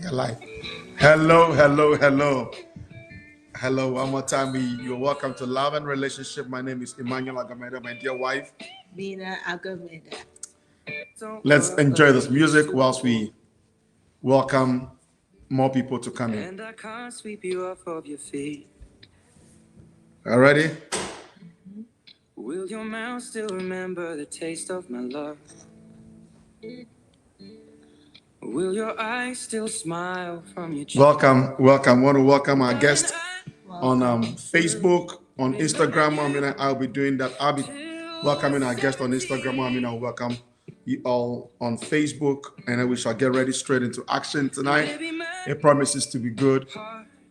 Your life. Hello, hello, hello. Hello, one more time. You're welcome to Love and Relationship. My name is Emmanuel Agameda, my dear wife. Bina Agomeda. Let's enjoy this music whilst we welcome more people to come in. And I can't sweep you off of your feet. All ready? Will your mouth still remember the taste of my love? Will your eyes still smile from your cheek? Welcome, welcome. I want to welcome our guest on Facebook, on Instagram. I'll be doing that. I'll be welcoming our guest on Instagram. I'll welcome you all on Facebook, and then we shall get ready straight into action tonight. It promises to be good,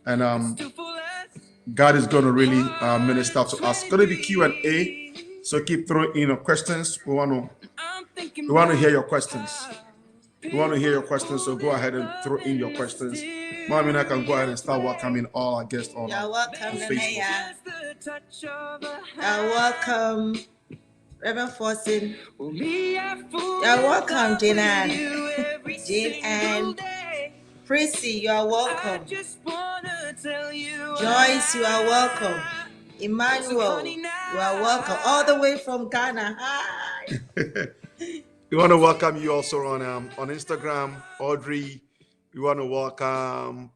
and God is going to really minister to us. It's going to be Q&A, so keep throwing in your questions. We want to hear your questions. We want to hear your questions, so go ahead and throw in your questions. Mommy, I can go ahead and start welcoming all our guests on Facebook. You're welcome, Reverend Forson. You're welcome, Jane Ann. Jane Ann. Prissy, you are welcome. Joyce, you are welcome. Emmanuel, you are welcome. All the way from Ghana. Hi. We want to welcome you also on Instagram, Audrey. We want to welcome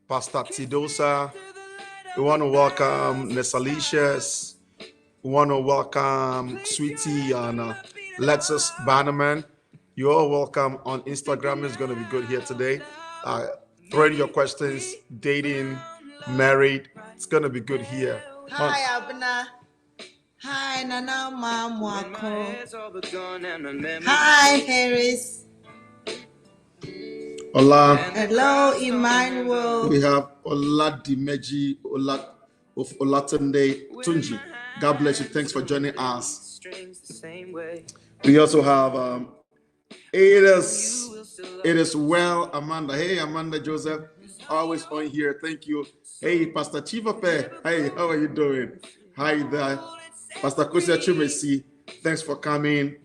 Pastor Tidosa. We want to welcome Nessalicious. We want to welcome Sweetie and Lexus Bannerman. You're all welcome on Instagram. It's going to be good here today. Throw in your questions, dating, married. It's going to be good here. Hi, Abna. Hi, Nana Mamwako. Hi, Harris. Hola. Hello, Emmanuel. We have Oladimeji of Olatunde Tunji. God bless you. Thanks for joining us. We also have it is well, Amanda. Hey, Amanda Joseph, always on here. Thank you. Hey, Pastor Chivape. Hey, how are you doing? Hi there. Pastor Kosia Chumesi, thanks for coming.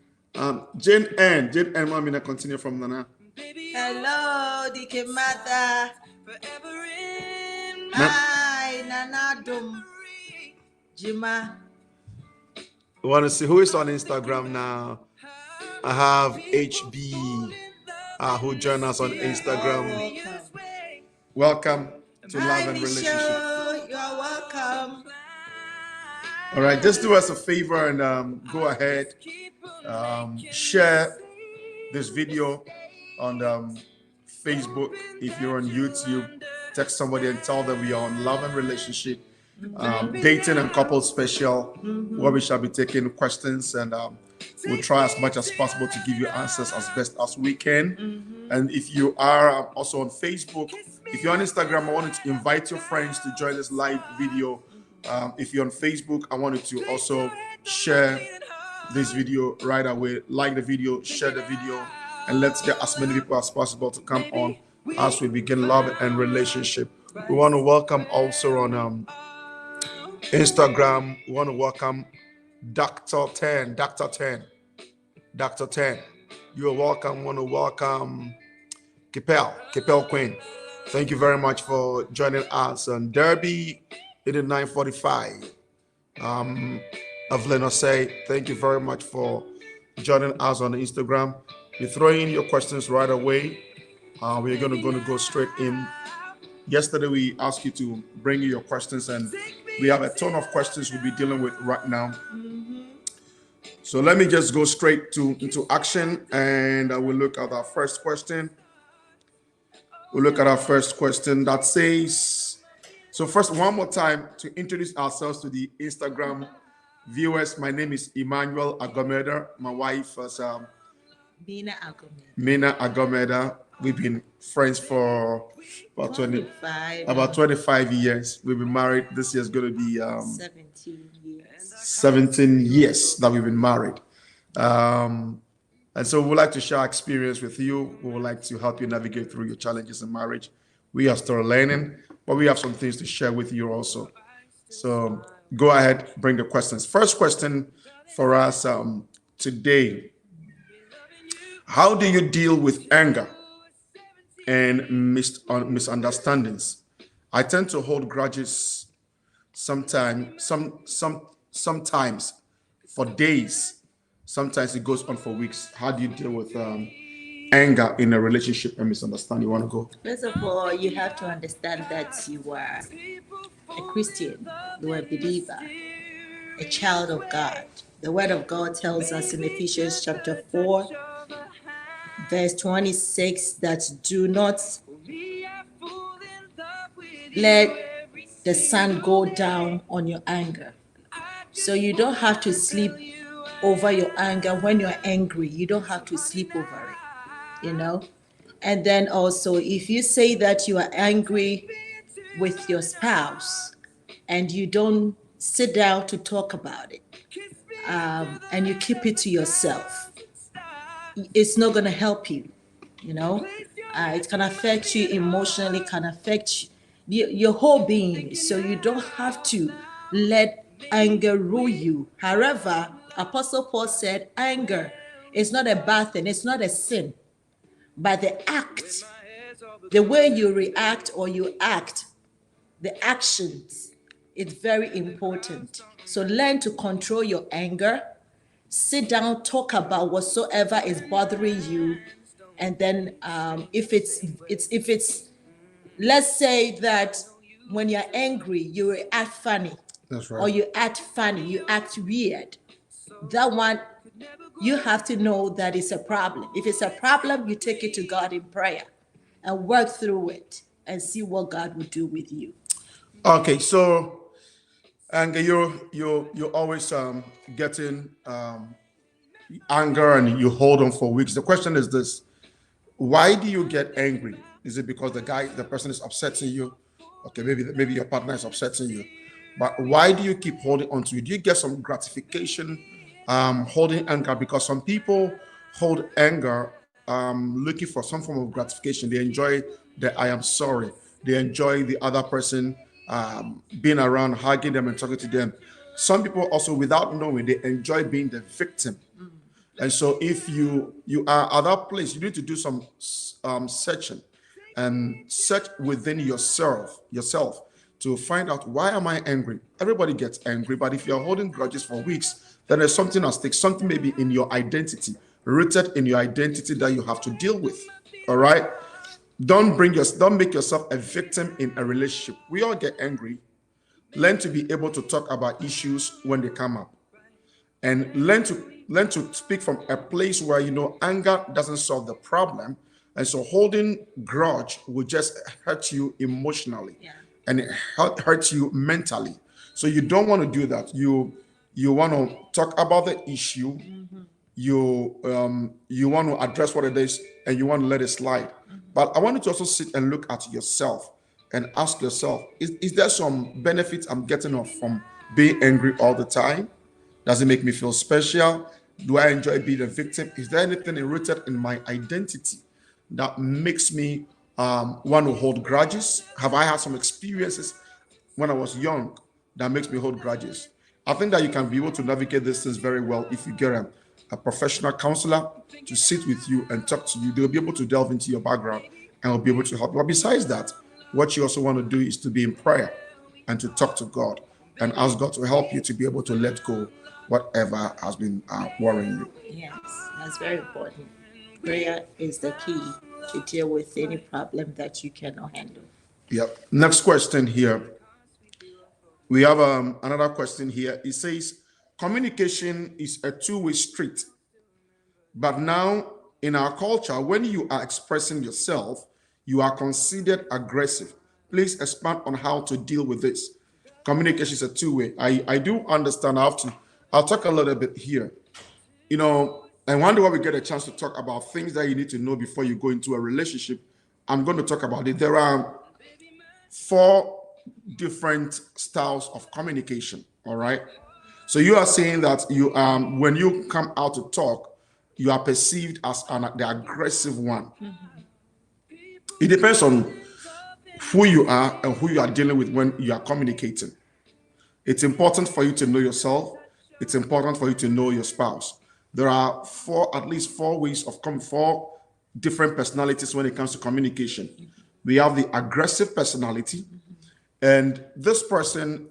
Jane Ann, Mamina, continue from Nana. Hello, Dike Mata. Hi, Nana Dum. Jima. We want to see who is on Instagram now. I have HB who joined us on Instagram. Welcome to Love and Relationship. You are welcome. All right, just do us a favor and go ahead, share this video on Facebook. If you're on YouTube, text somebody and tell them we are on Love and Relationship, dating and couple special, where we shall be taking questions and we'll try as much as possible to give you answers as best as we can. And if you are also on Facebook, if you're on Instagram, I wanted to invite your friends to join this live video. If you're on Facebook, I wanted to also share this video right away. Like the video, share the video, and let's get as many people as possible to come on as we begin Love and Relationship. We want to welcome also on Instagram. We want to welcome Dr. 10. You are welcome. We want to welcome Kipel Queen. Thank you very much for joining us on Derby 8945. Evelyn say thank you very much for joining us on Instagram. You're throwing in your questions right away. We're going to go straight in. Yesterday we asked you to bring in your questions, and we have a ton of questions we'll be dealing with right now. So let me just go straight into action, and we'll look at our first question. We'll look at our first question that says, so first, one more time to introduce ourselves to the Instagram viewers. My name is Emmanuel Agomeda. My wife is Mina Agomeda. We've been friends for about 25 years. We've been married. This year is going to be 17 years that we've been married. And so we would like to share our experience with you. We would like to help you navigate through your challenges in marriage. We are still learning, but we have some things to share with you also. So go ahead, bring the questions. First question for us today. How do you deal with anger and misunderstandings. I tend to hold grudges sometimes for days. Sometimes it goes on for weeks. How do you deal with anger in a relationship and misunderstanding? You want to go? First of all, you have to understand that you are a Christian, you are a believer, a child of God. The word of God tells us in Ephesians chapter 4, verse 26, that do not let the sun go down on your anger. So you don't have to sleep over your anger. When you're angry, you don't have to sleep over it, you know? And then also, if you say that you are angry with your spouse and you don't sit down to talk about it, and you keep it to yourself, it's not going to help you, you know? It can affect you emotionally, can affect your whole being. So you don't have to let anger rule you. However, Apostle Paul said anger is not a bad thing, it's not a sin, but the act, the way you react or you act, the actions, it's very important. So learn to control your anger. Sit down, talk about whatsoever is bothering you, and then if it's let's say that when you're angry you react funny. That's Or right. you act funny, you act weird. That one, you have to know that it's a problem. If it's a problem, you take it to God in prayer and work through it and see what God will do with you. Okay, so anger, you're always getting anger and you hold on for weeks. The question is this: why do you get angry? Is it because the person is upsetting you? Okay, maybe your partner is upsetting you, but why do you keep holding on to it? Do you get some gratification holding anger? Because some people hold anger looking for some form of gratification. They enjoy the I am sorry. They enjoy the other person being around, hugging them and talking to them. Some people also, without knowing, they enjoy being the victim. And so, if you are at that place, you need to do some searching and search within yourself to find out, why am I angry? Everybody gets angry, but if you're holding grudges for weeks, then there's something at stake. Something maybe in your identity, rooted in your identity, that you have to deal with. All right. Don't make yourself a victim in a relationship. We all get angry. Learn to be able to talk about issues when they come up, and learn to speak from a place where you know anger doesn't solve the problem, and so holding grudge will just hurt you emotionally. Yeah. And it hurts you mentally. So you don't want to do that. You want to talk about the issue. You want to address what it is, and you want to let it slide. But I want you to also sit and look at yourself and ask yourself, is there some benefit I'm getting off from being angry all the time? Does it make me feel special? Do I enjoy being a victim? Is there anything rooted in my identity that makes me want to hold grudges? Have I had some experiences when I was young that makes me hold grudges? I think that you can be able to navigate these things very well if you get a professional counselor to sit with you and talk to you. They'll be able to delve into your background and will be able to help. But besides that, what you also want to do is to be in prayer and to talk to God and ask God to help you to be able to let go whatever has been worrying you. Yes, that's very important. Prayer is the key to deal with any problem that you cannot handle. Yep. Next question here. We have another question here. It says, communication is a two-way street. But now, in our culture, when you are expressing yourself, you are considered aggressive. Please expand on how to deal with this. Communication is a two-way. I do understand. I'll talk a little bit here. And one day when we get a chance to talk about things that you need to know before you go into a relationship, I'm going to talk about it. There are four different styles of communication. All right. So you are saying that when you come out to talk, you are perceived as the aggressive one. It depends on who you are and who you are dealing with when you are communicating. It's important for you to know yourself. It's important for you to know your spouse. There are at least four ways of four different personalities when it comes to communication. We have the aggressive personality, and this person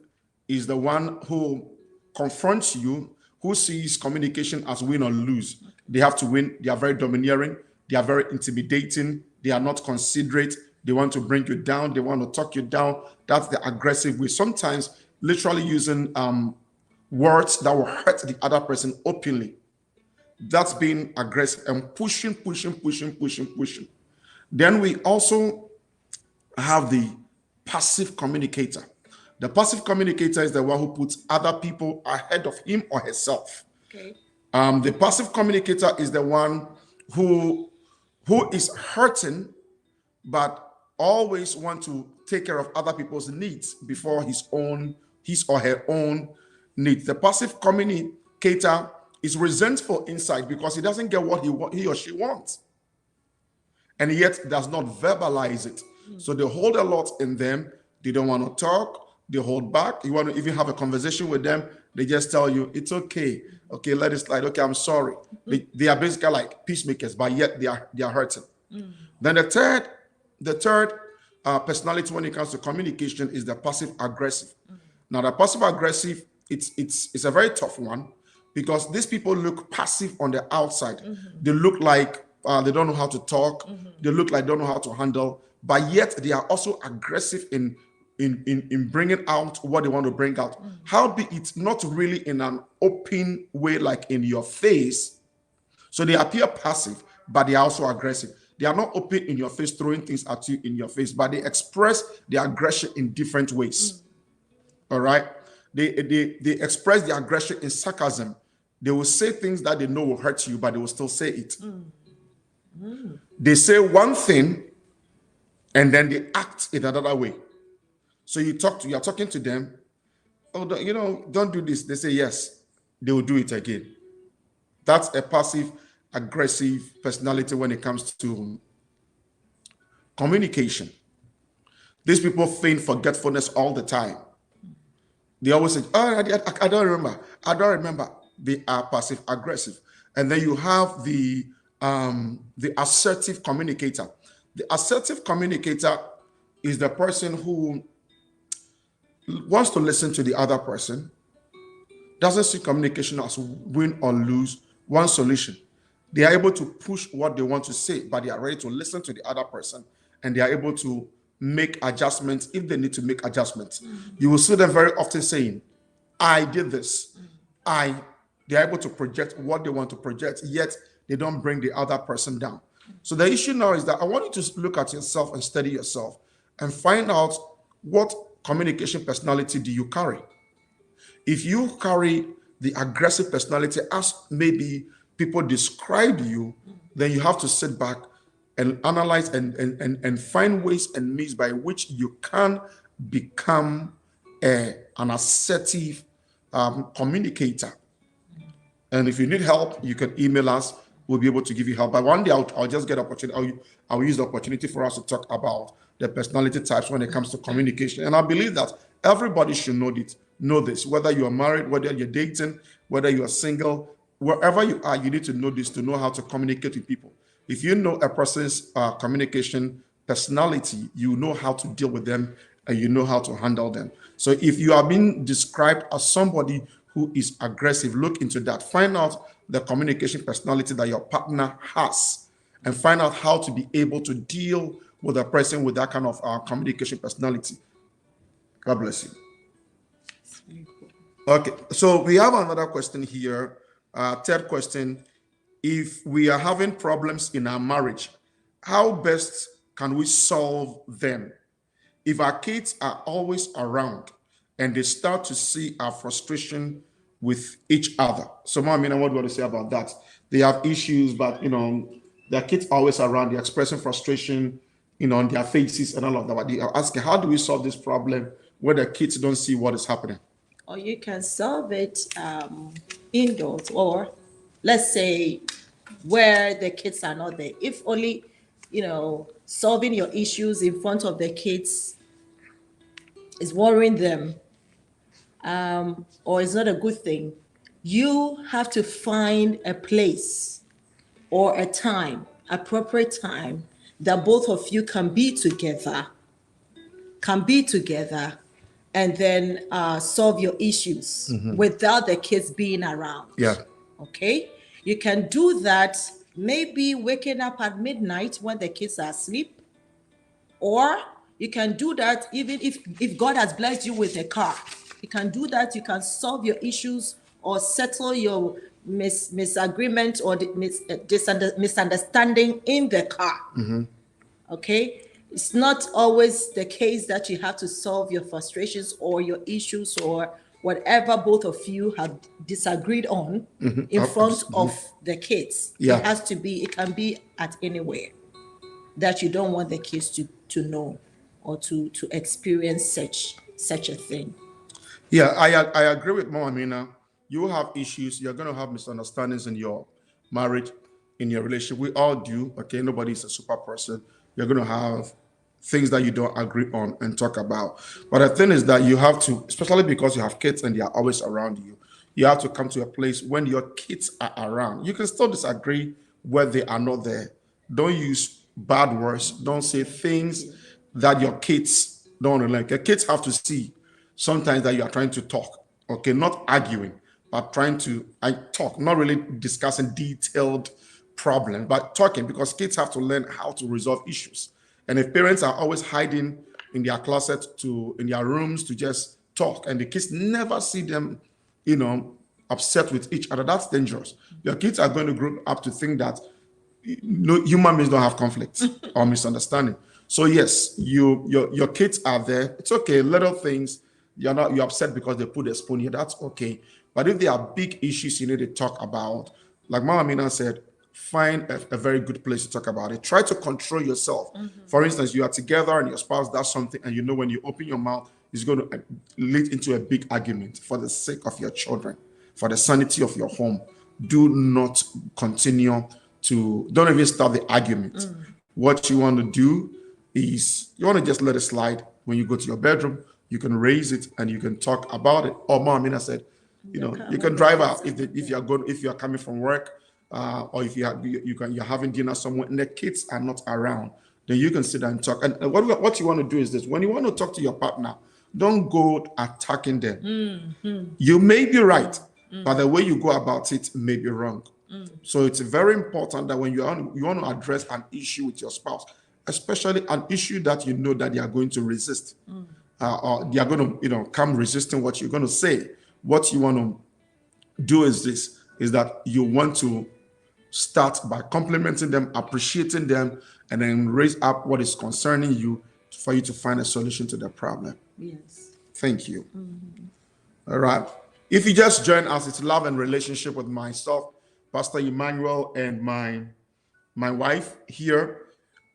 is the one who confronts you, who sees communication as win or lose. They have to win. They are very domineering. They are very intimidating. They are not considerate. They want to bring you down. They want to talk you down. That's the aggressive way. Sometimes literally using words that will hurt the other person openly. That's being aggressive and pushing, pushing, pushing, pushing, pushing. Then we also have the passive communicator. The passive communicator is the one who puts other people ahead of him or herself. Okay. The passive communicator is the one who is hurting, but always want to take care of other people's needs before his or her own needs. The passive communicator is resentful inside because he doesn't get what he or she wants, and yet does not verbalize it. So they hold a lot in them. They don't want to talk. They hold back. You want to even have a conversation with them, they just tell you, it's okay. Okay, let it slide. Okay, I'm sorry. They are basically like peacemakers, but yet they are hurting. Then the third personality when it comes to communication is the passive aggressive. Now, the passive aggressive, it's a very tough one because these people look passive on the outside. They look like they don't know how to talk. They look like they don't know how to handle, but yet they are also aggressive in bringing out what they want to bring out. Howbeit it's not really in an open way, like in your face. So they appear passive, but they are also aggressive. They are not open in your face, throwing things at you in your face, but they express their aggression in different ways. All right. They express their aggression in sarcasm. They will say things that they know will hurt you, but they will still say it. They say one thing and then they act in another way. So you are talking to them. Oh, don't do this. They say yes. They will do it again. That's a passive aggressive personality when it comes to communication. These people feign forgetfulness all the time. They always say, oh, I don't remember. I don't remember. They are passive aggressive. And then you have the assertive communicator. The assertive communicator is the person who wants to listen to the other person, doesn't see communication as win or lose, one solution. They are able to push what they want to say, but they are ready to listen to the other person, and they are able to make adjustments if they need to make adjustments. You will see them very often saying, I did this. They are able to project what they want to project, yet they don't bring the other person down. So the issue now is that I want you to look at yourself and study yourself and find out what communication personality do you carry. If you carry the aggressive personality as maybe people describe you, then you have to sit back and analyze and find ways and means by which you can become an assertive communicator. And if you need help, you can email us. We'll be able to give you help. But one day I'll just get opportunity. I'll use the opportunity for us to talk about the personality types when it comes to communication. And I believe that everybody should know this, whether you are married, whether you're dating, whether you are single, wherever you are, you need to know this to know how to communicate with people. If you know a person's communication personality, you know how to deal with them and you know how to handle them. So if you are being described as somebody who is aggressive, look into that. Find out the communication personality that your partner has and find out how to be able to deal with a person with that kind of communication personality. God bless you. Okay, so we have another question here. Third question. If we are having problems in our marriage, how best can we solve them? If our kids are always around and they start to see our frustration with each other. So, Mom, what do you want to say about that? They have issues, but, their kids are always around, they're expressing frustration, on their faces and all of that. But they are asking, how do we solve this problem where the kids don't see what is happening? Or you can solve it indoors, or let's say where the kids are not there. If only, solving your issues in front of the kids is worrying them, or it's not a good thing, you have to find a place or a time. appropriate time that both of you can be together, and then solve your issues without the kids being around. Yeah. Okay? You can do that maybe waking up at midnight when the kids are asleep, or you can do that even if God has blessed you with a car. You can do that. You can solve your issues or settle your misagreement or misunderstanding in the car. Okay? It's not always the case that you have to solve your frustrations or your issues or whatever both of you have disagreed on in front of the kids. Yeah. It can be at anywhere that you don't want the kids to know or to experience such a thing. Yeah, I agree with Mama Mina. You have issues. You're going to have misunderstandings in your marriage, in your relationship. We all do. Okay, nobody's a super person. You're going to have things that you don't agree on and talk about. But the thing is that you have to, especially because you have kids and they are always around you, you have to come to a place when your kids are around. You can still disagree where they are not there. Don't use bad words. Don't say things that your kids don't like. Your kids have to see sometimes that you are trying to talk, okay, not arguing, but trying to talk, not really discussing detailed problems, but talking, because kids have to learn how to resolve issues. And if parents are always hiding in their closet in their rooms to just talk, and the kids never see them, upset with each other, that's dangerous. Your kids are going to grow up to think that human beings don't have conflict or misunderstanding. So yes, your kids are there. It's okay. Little things, you're upset because they put a spoon here. That's okay. But if there are big issues you need to talk about, like Mama Mina said, find a very good place to talk about it. Try to control yourself. For instance, you are together and your spouse does something, and when you open your mouth, it's going to lead into a big argument. For the sake of your children, for the sanity of your home, do not continue don't even start the argument. What you want to do is you want to just let it slide. When you go to your bedroom, you can raise it and you can talk about it. Or Mama Mina said, you can drive out if you're coming from work, or if you're having dinner somewhere and the kids are not around, then you can sit down and talk. And what you want to do is this: when you want to talk to your partner, don't go attacking them. You may be right, but the way you go about it may be wrong. So it's very important that when you want to address an issue with your spouse, especially an issue that you know that they are going to resist, or they are going to come resisting what you're going to say. What you want to do is that you want to start by complimenting them, appreciating them, and then raise up what is concerning you for you to find a solution to the problem. Yes. Thank you. All right. If you just join us, it's Love and Relationship with myself, Pastor Emmanuel, and my wife here.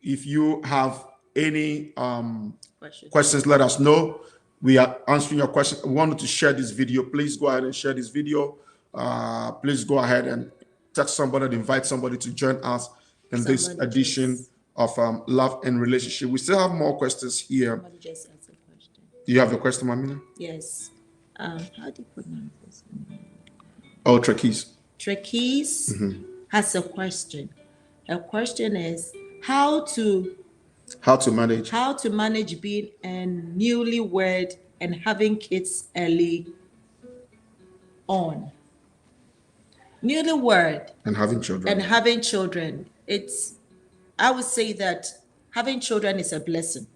If you have any questions, let us know. We are answering your question. We wanted to share this video. Please go ahead and share this video. Please go ahead and text somebody and invite somebody to join us in this edition of Love and Relationship. We still have more questions here. Somebody just asked a question. Do you have the question, Mamina? Yes. How do you pronounce this? Oh, Trekkies. Trekkies has a question. The question is how to manage being a newlywed and having kids early on. Newlywed and having children. I would say that having children is a blessing,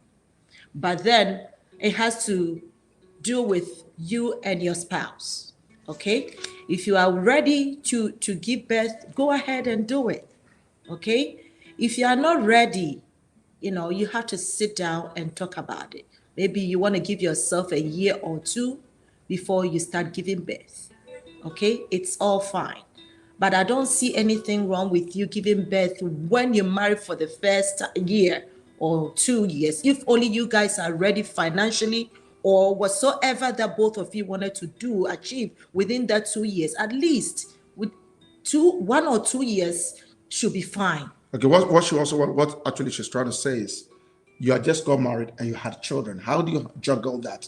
but then it has to do with you and your spouse. Okay, if you are ready to give birth, go ahead and do it. Okay, if you are not ready, you have to sit down and talk about it. Maybe you want to give yourself a year or two before you start giving birth. Okay, it's all fine. But I don't see anything wrong with you giving birth when you're married for the first year or 2 years. If only you guys are ready financially or whatsoever that both of you wanted to achieve within that 2 years, at least with 1 or 2 years should be fine. Okay, what actually she's trying to say is you had just got married and you had children. How do you juggle that?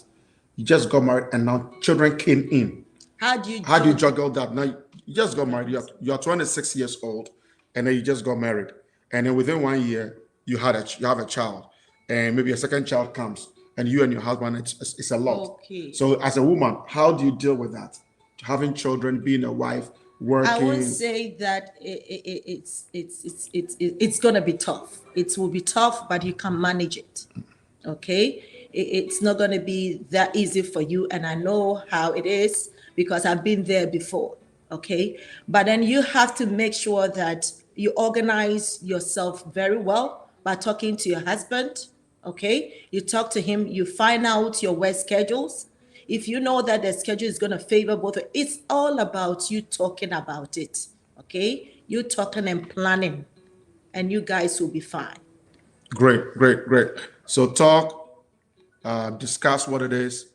You just got married and now children came in. How do you juggle that? Now you just got married. You're 26 years old, and then you just got married, and then within 1 year you have a child, and maybe a second child comes, and you and your husband, it's a lot. Okay. So as a woman, how do you deal with that? Having children, being a wife, I would working. say that it's gonna be tough. It will be tough, but you can manage it. Okay, it's not gonna be that easy for you, and I know how it is because I've been there before. Okay, but then you have to make sure that you organize yourself very well by talking to your husband. Okay, you talk to him, you find out your work schedules. If you know that the schedule is going to favor both, it's all about you talking about it. Okay, you talking and planning, and you guys will be fine. Great, great, great. So talk, discuss what it is,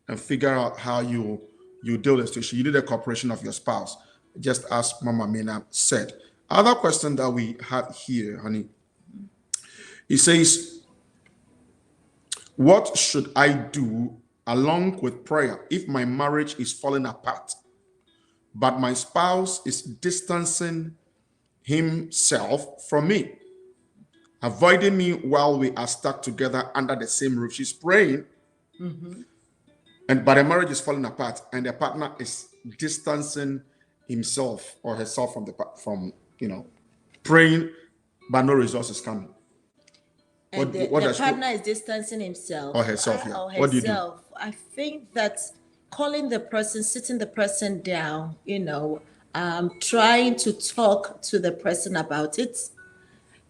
and figure out how you deal with the situation. You need the cooperation of your spouse, just as Mama Mina said. Other question that we have here, honey, he says, what should I do along with prayer if my marriage is falling apart, but my spouse is distancing himself from me, avoiding me while we are stuck together under the same roof? She's praying, but the marriage is falling apart, and the partner is distancing himself or herself from praying, but no resources coming. And the partner is distancing himself or herself. Yeah. or What do you do? herself. I think that calling the person, sitting the person down, trying to talk to the person about it,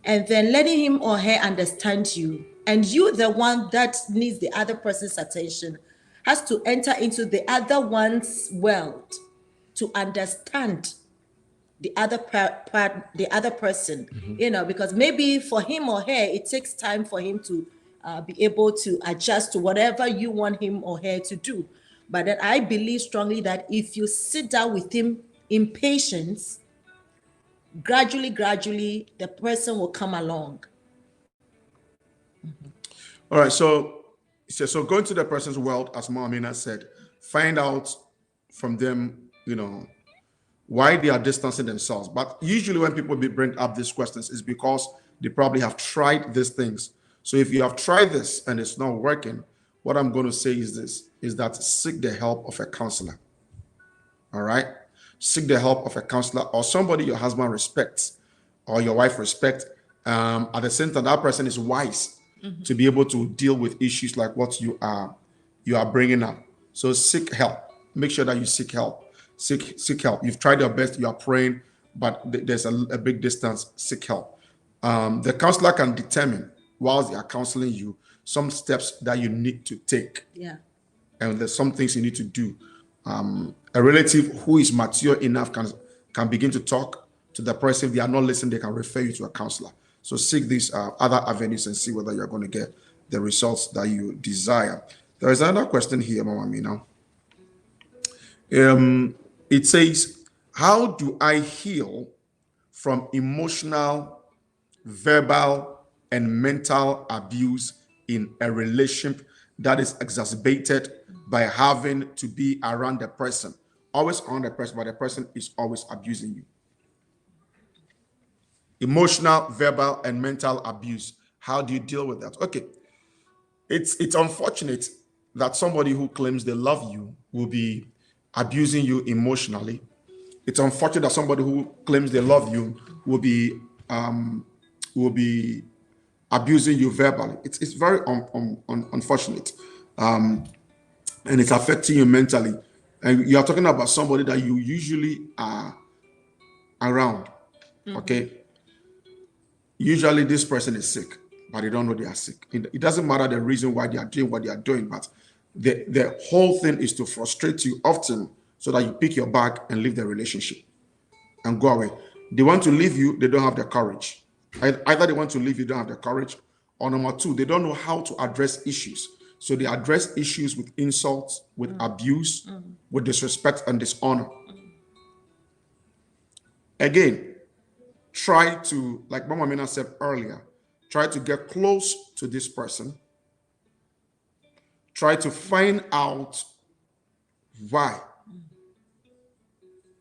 and then letting him or her understand you. And you, the one that needs the other person's attention, has to enter into the other one's world to understand the other the other person, because maybe for him or her, it takes time for him to be able to adjust to whatever you want him or her to do. But then I believe strongly that if you sit down with him in patience, gradually, the person will come along. All right. So go into the person's world, as Mama said, find out from them, why they are distancing themselves. But usually when people bring up these questions, is because they probably have tried these things. So if you have tried this and it's not working, what I'm going to say is this, is that seek the help of a counselor. All right? Seek the help of a counselor or somebody your husband respects or your wife respects. At the same time, that person is wise to be able to deal with issues like what you are bringing up. So seek help. Make sure that you seek help. Seek help. You've tried your best. You are praying, but there's a big distance. Seek help. The counselor can determine, whilst they are counseling you, some steps that you need to take. Yeah. And there's some things you need to do. A relative who is mature enough can begin to talk to the person. If they are not listening, they can refer you to a counselor. So seek these other avenues and see whether you're going to get the results that you desire. There is another question here, Mama Mina. It says, how do I heal from emotional, verbal, and mental abuse in a relationship that is exacerbated by having to be around the person? Always around the person, but the person is always abusing you. Emotional, verbal, and mental abuse. How do you deal with that? Okay. It's unfortunate that somebody who claims they love you will be abusing you emotionally. It's unfortunate that somebody who claims they love you will be abusing you verbally. It's very unfortunate, and it's affecting you mentally. And you are talking about somebody that you usually are around. Okay. Usually this person is sick, but they don't know they are sick. It doesn't matter the reason why they are doing what they are doing, but the whole thing is to frustrate you often so that you pick your bag and leave the relationship and go away. They want to leave you, they don't have the courage. Either they want to leave you, don't have the courage, or number two, they don't know how to address issues. So they address issues with insults, with abuse, with disrespect and dishonor. Again, try to, like Mama Mina said earlier, try to get close to this person. Try to find out why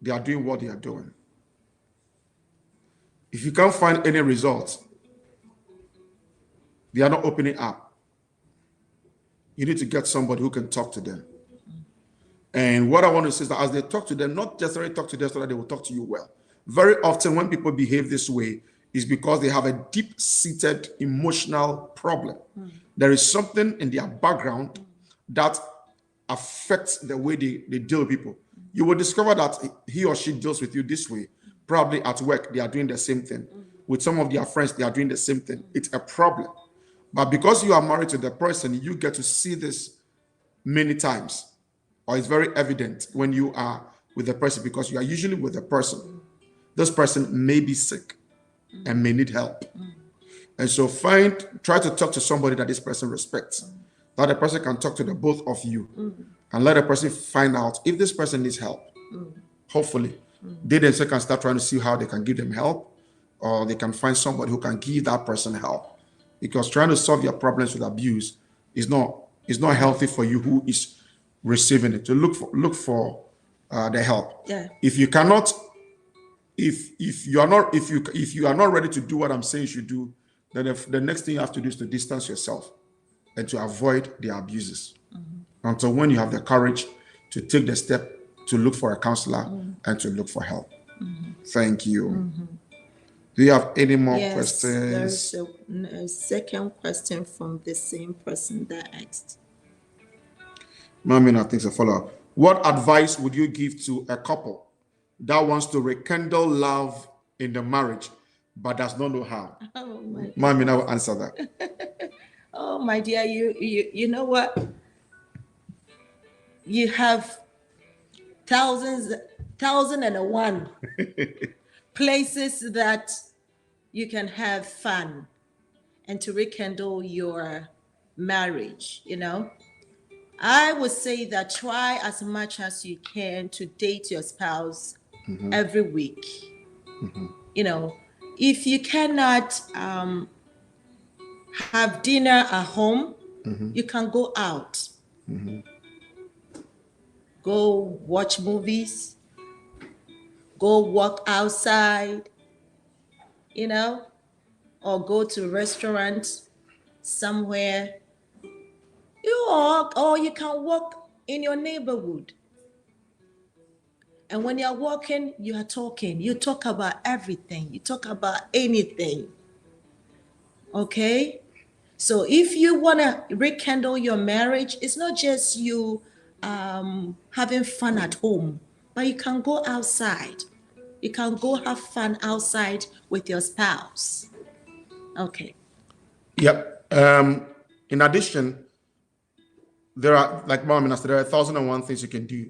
they are doing what they are doing. If you can't find any results, they are not opening up. You need to get somebody who can talk to them. And what I want to say is that as they talk to them, not necessarily talk to them so that they will talk to you well. Very often when people behave this way is because they have a deep-seated emotional problem. There is something in their background that affects the way they deal with people. You will discover that he or she deals with you this way. Probably at work, they are doing the same thing. With some of their friends, they are doing the same thing. It's a problem. But because you are married to the person, you get to see this many times. Or it's very evident when you are with the person because you are usually with the person. This person may be sick and may need help. And so try to talk to somebody that this person respects. That the person can talk to the both of you and let the person find out if this person needs help. Hopefully, they themselves can start trying to see how they can give them help, or they can find somebody who can give that person help. Because trying to solve your problems with abuse is not healthy for you who is receiving it. To look for the help. Yeah. If you cannot, if you are not ready to do what I'm saying you should do, then the next thing you have to do is to distance yourself and to avoid the abuses until when you have the courage to take the step to look for a counselor and to look for help. Thank you. Do you have any more questions? There's a second question from the same person that asked. Mommy, I think it's a follow-up. What advice would you give to a couple that wants to rekindle love in the marriage but does not know how? Oh my Mommy, I will answer that. Oh my dear, you know what? You have thousand and one places that you can have fun and to rekindle your marriage, you know. I would say that try as much as you can to date your spouse every week. You know, if you cannot have dinner at home, you can go out. Go watch movies, go walk outside, you know, or go to a restaurant somewhere. Or you can walk in your neighborhood. And when you're walking, you are talking. You talk about everything. You talk about anything. Okay? So if you want to rekindle your marriage, it's not just you having fun at home, but you can go outside. You can go have fun outside with your spouse. Okay. Yep. In addition, there are, like Mom and I said, there are 1,001 things you can do.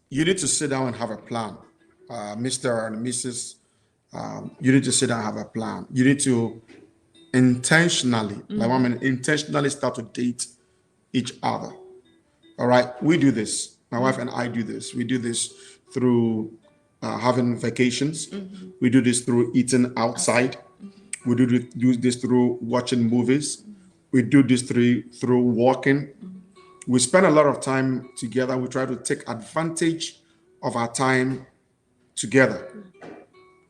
You need to sit down and have a plan. Mr. and Mrs. You need to sit down and have a plan. You need to intentionally, like Mom, intentionally start to date each other. All right. We do this. My wife and I do this. We do this through having vacations. We do this through eating outside. We do this through watching movies. We do this through walking. We spend a lot of time together. We try to take advantage of our time together.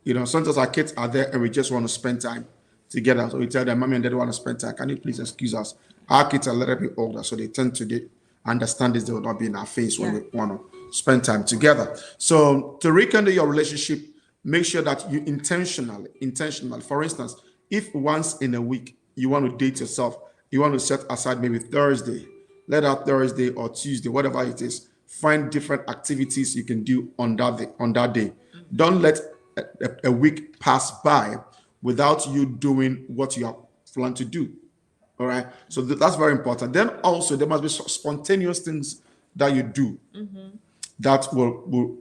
You know, sometimes our kids are there and we just want to spend time together. So we tell them, Mommy and Daddy want to spend time. Can you please excuse us? Our kids are a little bit older, so they tend to understand this. They will not be in our face when we want to spend time together. So to rekindle your relationship, make sure that you intentionally. For instance, if once in a week you want to date yourself, you want to set aside maybe Thursday, let out Thursday or Tuesday, whatever it is, find different activities you can do on that day. Don't let a week pass by without you doing what you have planned to do. All right. So that's very important. Then also there must be spontaneous things that you do that will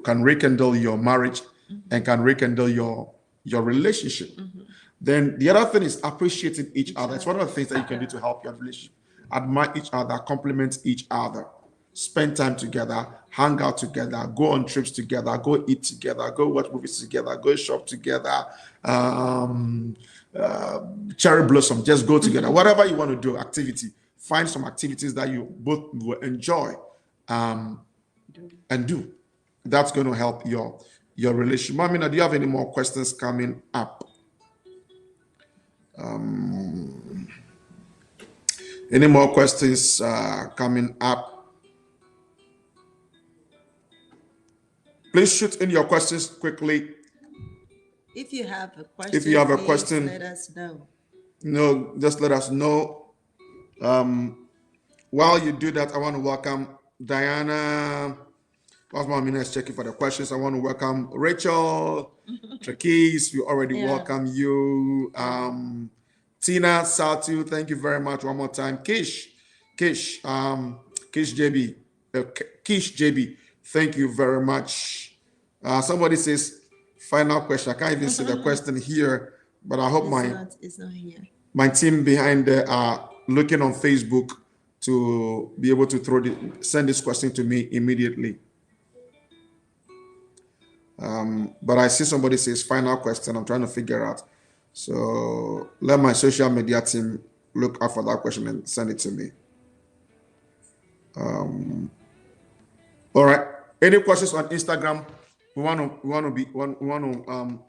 can rekindle your marriage and can rekindle your relationship. Then the other thing is appreciating each other. It's one of the things that you can do to help your relationship. Admire each other, compliment each other, spend time together, hang out together, go on trips together, go eat together, go watch movies together, go shop together, cherry blossom, just go together. Whatever you want to do, activity, find some activities that you both will enjoy and do. That's going to help your your relationship. Mamina, do you have any more questions coming up? Any more questions coming up? Please shoot in your questions quickly. If you have a question, please let us know. No, just let us know. While you do that, I want to welcome Diana. Whilst Mamina is checking for the questions, I want to welcome Rachel, Trakis. We already welcome you. Tina, Satu, thank you very much. One more time. Kish JB, thank you very much. Somebody says, final question. I can't even see the question here, but I hope it's not here. My team behind there are looking on Facebook to be able to send this question to me immediately. But I see somebody says final question. I'm trying to figure out. So let my social media team look out for that question and send it to me. All right. Any questions on Instagram? We want to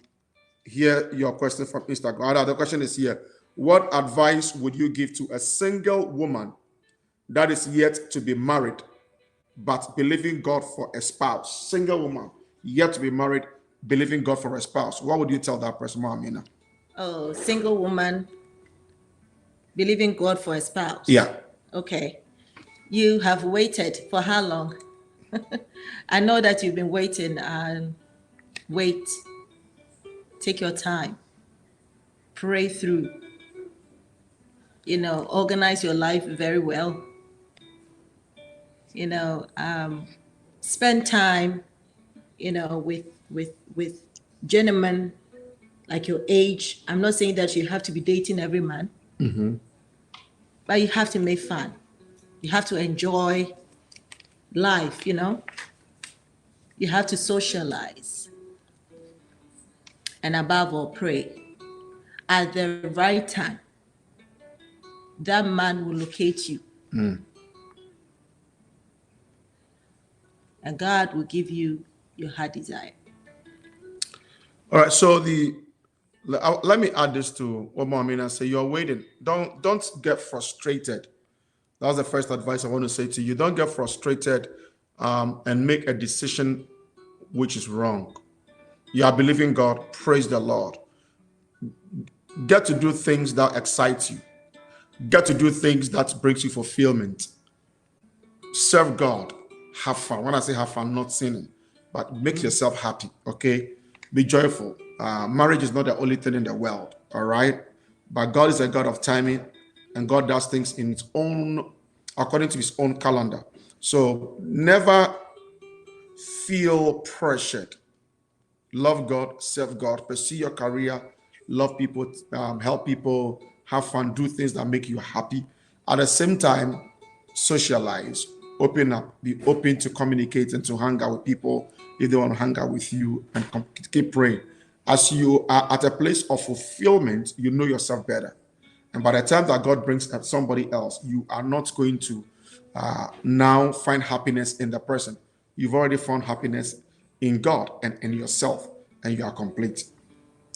hear your question from Instagram. The question is here. What advice would you give to a single woman that is yet to be married, but believing God for a spouse? Single woman, yet to be married, believing God for a spouse. What would you tell that person, Amina? Oh, single woman, believing God for a spouse. Yeah. Okay. You have waited for how long? I know that you've been waiting. Wait. Take your time. Pray through. Organize your life very well. Spend time, with gentlemen like your age. I'm not saying that you have to be dating every man, but you have to make fun. You have to enjoy life, You have to socialize. And above all, pray. At the right time, that man will locate you. And God will give you your heart desire. All right. So let me add this to what Amina said. You're waiting. Don't get frustrated. That's the first advice I want to say to you. Don't get frustrated and make a decision which is wrong. You are believing God. Praise the Lord. Get to do things that excite you. Get to do things that brings you fulfillment. Serve God. Have fun. When I say have fun, not sinning, but make yourself happy. Okay. Be joyful. Marriage is not the only thing in the world. All right. But God is a God of timing, and God does things in according to his own calendar. So never feel pressured. Love God, serve God, pursue your career, love people, help people, have fun, do things that make you happy. At the same time, socialize, open up, be open to communicate and to hang out with people if they want to hang out with you, and keep praying. As you are at a place of fulfillment, you know yourself better. And by the time that God brings up somebody else, you are not going to now find happiness in the person. You've already found happiness in God and in yourself, and you are complete.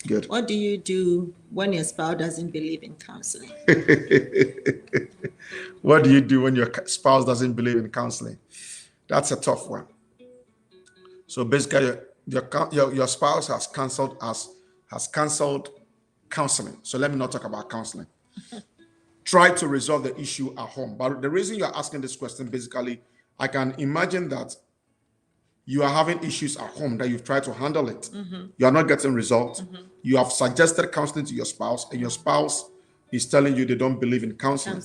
Good. What do you do when your spouse doesn't believe in counseling? What do you do when your spouse doesn't believe in counseling? That's a tough one. So basically, your spouse has canceled counseling. So let me not talk about counseling. Try to resolve the issue at home. But the reason you're asking this question, basically, I can imagine that you are having issues at home that you've tried to handle it. You are not getting results. You have suggested counseling to your spouse, and your spouse is telling you they don't believe in counseling.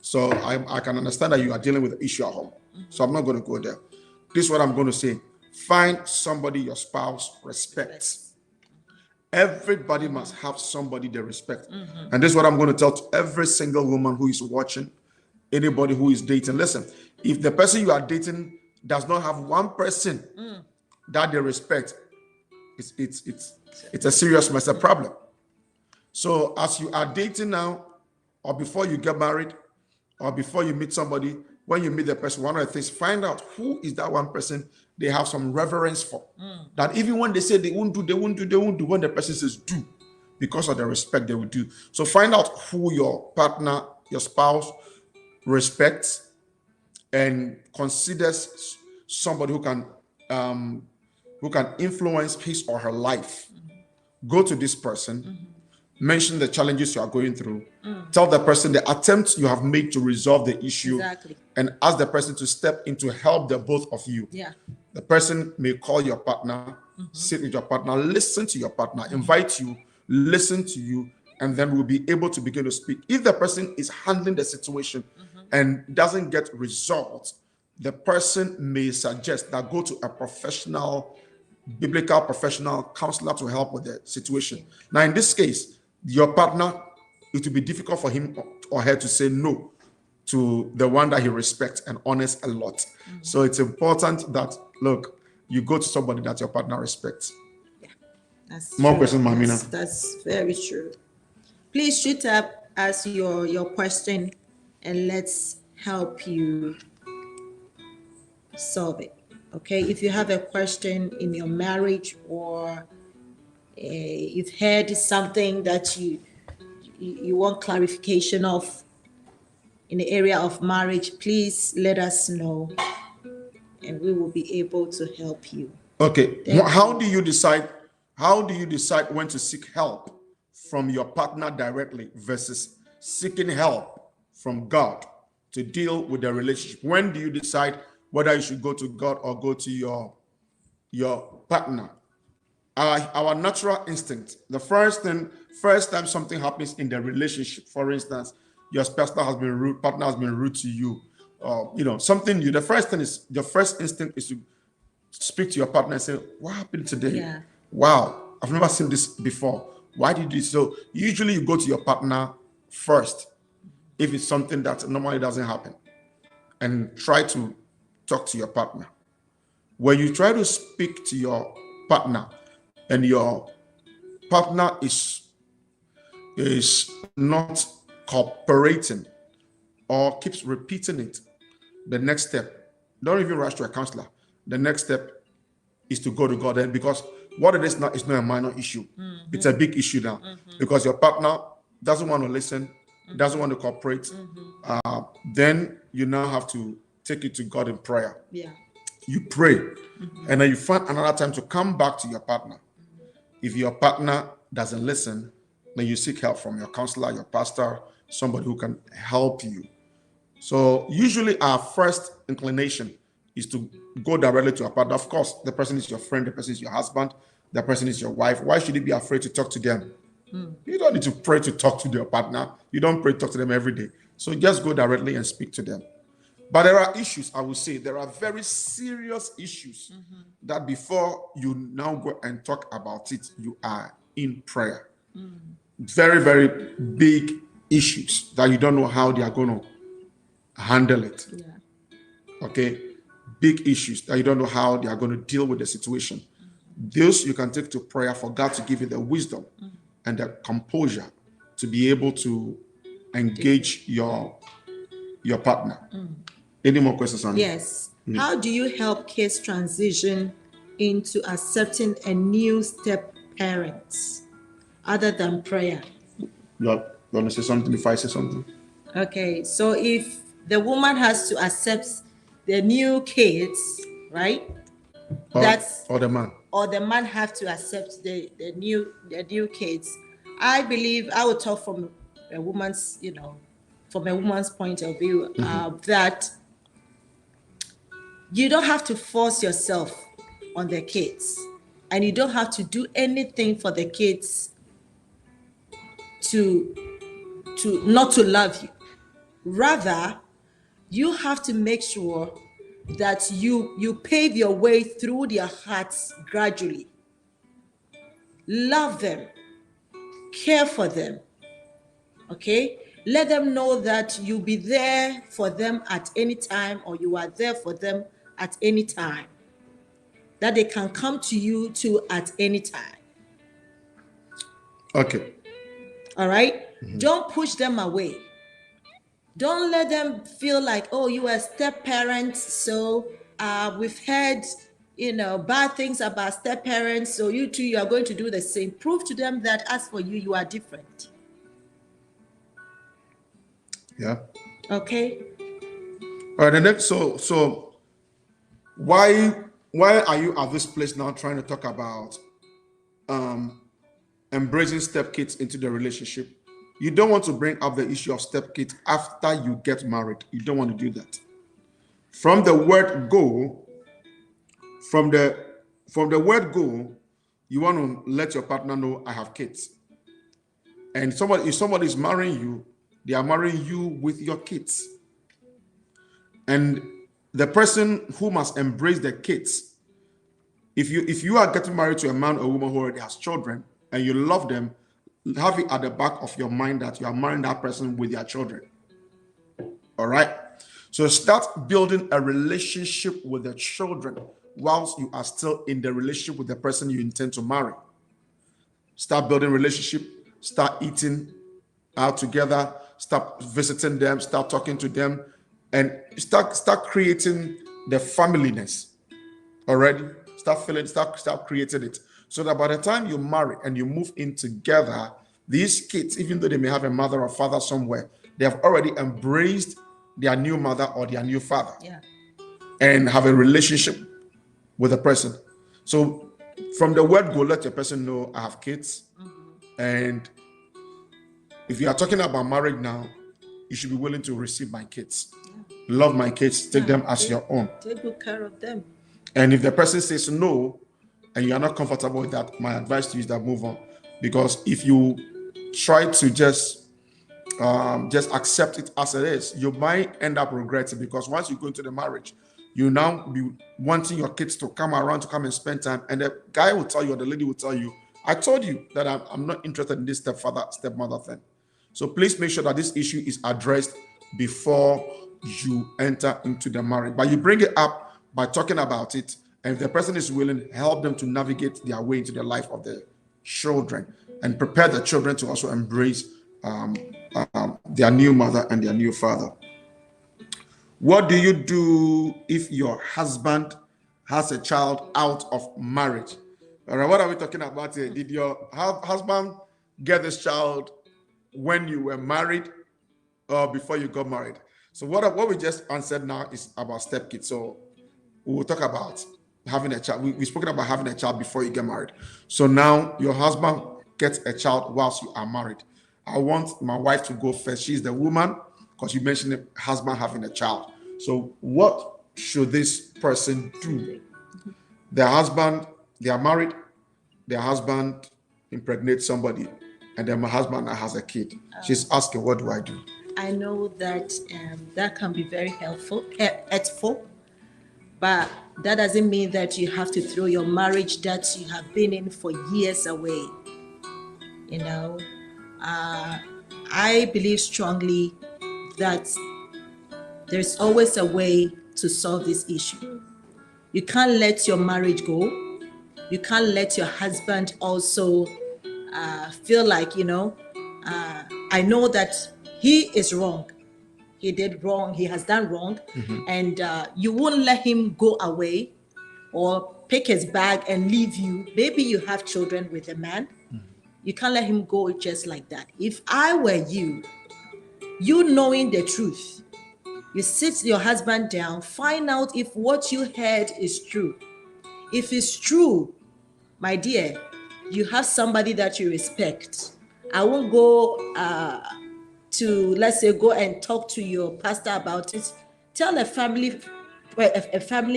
So I can understand that you are dealing with the issue at home. So I'm not going to go there. This is what I'm going to say. Find somebody your spouse respects. Everybody must have somebody they respect. And this is what I'm going to tell to every single woman who is watching, anybody who is dating. Listen, if the person you are dating does not have one person that they respect, it's a serious mess, a problem. So as you are dating now, or before you get married, or before you meet somebody, when you meet the person, one of the things, find out who is that one person they have some reverence for. That even when they say they won't do, when the person says do, because of the respect they will do. So find out who your partner, your spouse respects and considers somebody who can influence his or her life. Go to this person, mention the challenges you are going through, tell the person the attempts you have made to resolve the issue, and ask the person to step in to help the both of you. The person may call your partner, sit with your partner, listen to your partner, invite you, listen to you, and then we'll be able to begin to speak. If the person is handling the situation and doesn't get results, the person may suggest that go to a professional, biblical professional counselor to help with the situation. Now, in this case, your partner, it will be difficult for him or her to say no to the one that he respects and honors a lot. So it's important that, look, you go to somebody that your partner respects. That's More true. questions, Mamina? That's very true. Please shoot up as your question, and let's help you solve it. Okay, if you have a question in your marriage, or you've heard something that you want clarification of in the area of marriage, please let us know, and we will be able to help you. Okay. How do you decide when to seek help from your partner directly versus seeking help from God to deal with the relationship? When do you decide whether you should go to God or go to your partner? Our natural instinct, the first time something happens in the relationship, for instance, your partner has been rude to you, something new. The first instinct is to speak to your partner and say, what happened today? Wow, I've never seen this before. Why did you do this? So usually you go to your partner first if it's something that normally doesn't happen, and try to talk to your partner. When you try to speak to your partner and your partner is not cooperating or keeps repeating it, the next step, don't even rush to a counselor. The next step is to go to God. And because what it is now is not a minor issue. It's a big issue now, because your partner doesn't want to listen, doesn't want to cooperate. Then you now have to take it to God in prayer. You pray, and then you find another time to come back to your partner. If your partner doesn't listen, then you seek help from your counselor, your pastor, somebody who can help you. So usually our first inclination is to go directly to a partner. Of course, the person is your friend, the person is your husband, the person is your wife. Why should you be afraid to talk to them? You don't need to pray to talk to your partner. You don't pray to talk to them every day. So just go directly and speak to them. But there are issues, I will say, there are very serious issues that before you now go and talk about it, you are in prayer. Very, very big issues that you don't know how they are going to handle it. Okay? Big issues that you don't know how they are going to deal with the situation. Those you can take to prayer for God to give you the wisdom and the composure to be able to engage your partner. Any more questions on Yes. How do you help kids transition into accepting a new step parents other than prayer? You want to say something if I say something? Okay, so if the woman has to accept the new kids, right? Or the man. Or the man have to accept the new kids. I believe I would talk from a woman's, point of view, that you don't have to force yourself on the kids, and you don't have to do anything for the kids to not to love you. Rather, you have to make sure that you pave your way through their hearts gradually. Love them, care for them, okay? Let them know that you'll be there for them at any time, or you are there for them at any time, that they can come to you to at any time. Okay. All right? Don't push them away. Don't let them feel like, oh, you are step parents, so we've heard, bad things about step parents, so you too, you are going to do the same. Prove to them that as for you, you are different. Yeah. Okay? All right, and then so why are you at this place now trying to talk about embracing step kids into the relationship? You don't want to bring up the issue of step kids after you get married. You don't want to do that. From the word go, from the word go, you want to let your partner know I have kids. And if somebody is marrying you, they are marrying you with your kids. And the person who must embrace the kids, if you are getting married to a man or woman who already has children and you love them, have it at the back of your mind that you are marrying that person with their children. All right. So start building a relationship with the children whilst you are still in the relationship with the person you intend to marry. Start building relationship, start eating out together, start visiting them, start talking to them, and start creating the familyness already. Start creating it. So that by the time you marry and you move in together, these kids, even though they may have a mother or father somewhere, they have already embraced their new mother or their new father. Yeah. And have a relationship with a person. So from the word go, let your person know I have kids. And if you are talking about marriage now, you should be willing to receive my kids. Love my kids, take them as your own. Take good care of them. And if the person says no, and you are not comfortable with that, my advice to you is that move on. Because if you try to just accept it as it is, you might end up regretting. Because once you go into the marriage, you now be wanting your kids to come around to come and spend time, and the guy will tell you or the lady will tell you, I told you that I'm not interested in this stepmother thing. So please make sure that this issue is addressed before you enter into the marriage. But you bring it up by talking about it, and if the person is willing, help them to navigate their way into the life of the children and prepare the children to also embrace their new mother and their new father. What do you do if your husband has a child out of marriage? All right, what are we talking about here? Did your husband get this child when you were married or before you got married? So what we just answered now is about stepkids. So we will talk about having a child. We've spoken about having a child before you get married. So now your husband gets a child whilst you are married. I want my wife to go first. She's the woman, because you mentioned the husband having a child. So what should this person do? Their husband, they are married, their husband impregnates somebody, and then my husband has a kid. She's asking, what do I do? I know that that can be very hurtful, but that doesn't mean that you have to throw your marriage that you have been in for years away. You know, I believe strongly that there's always a way to solve this issue. You can't let your marriage go. You can't let your husband also feel like, I know that he is wrong. He did wrong. He has done wrong. And you won't let him go away or pick his bag and leave you. Maybe you have children with a man. You can't let him go just like that. If I were you knowing the truth, you sit your husband down, find out if what you heard is true. If it's true, my dear, you have somebody that you respect. I won't go let's say, go and talk to your pastor about it. Tell a family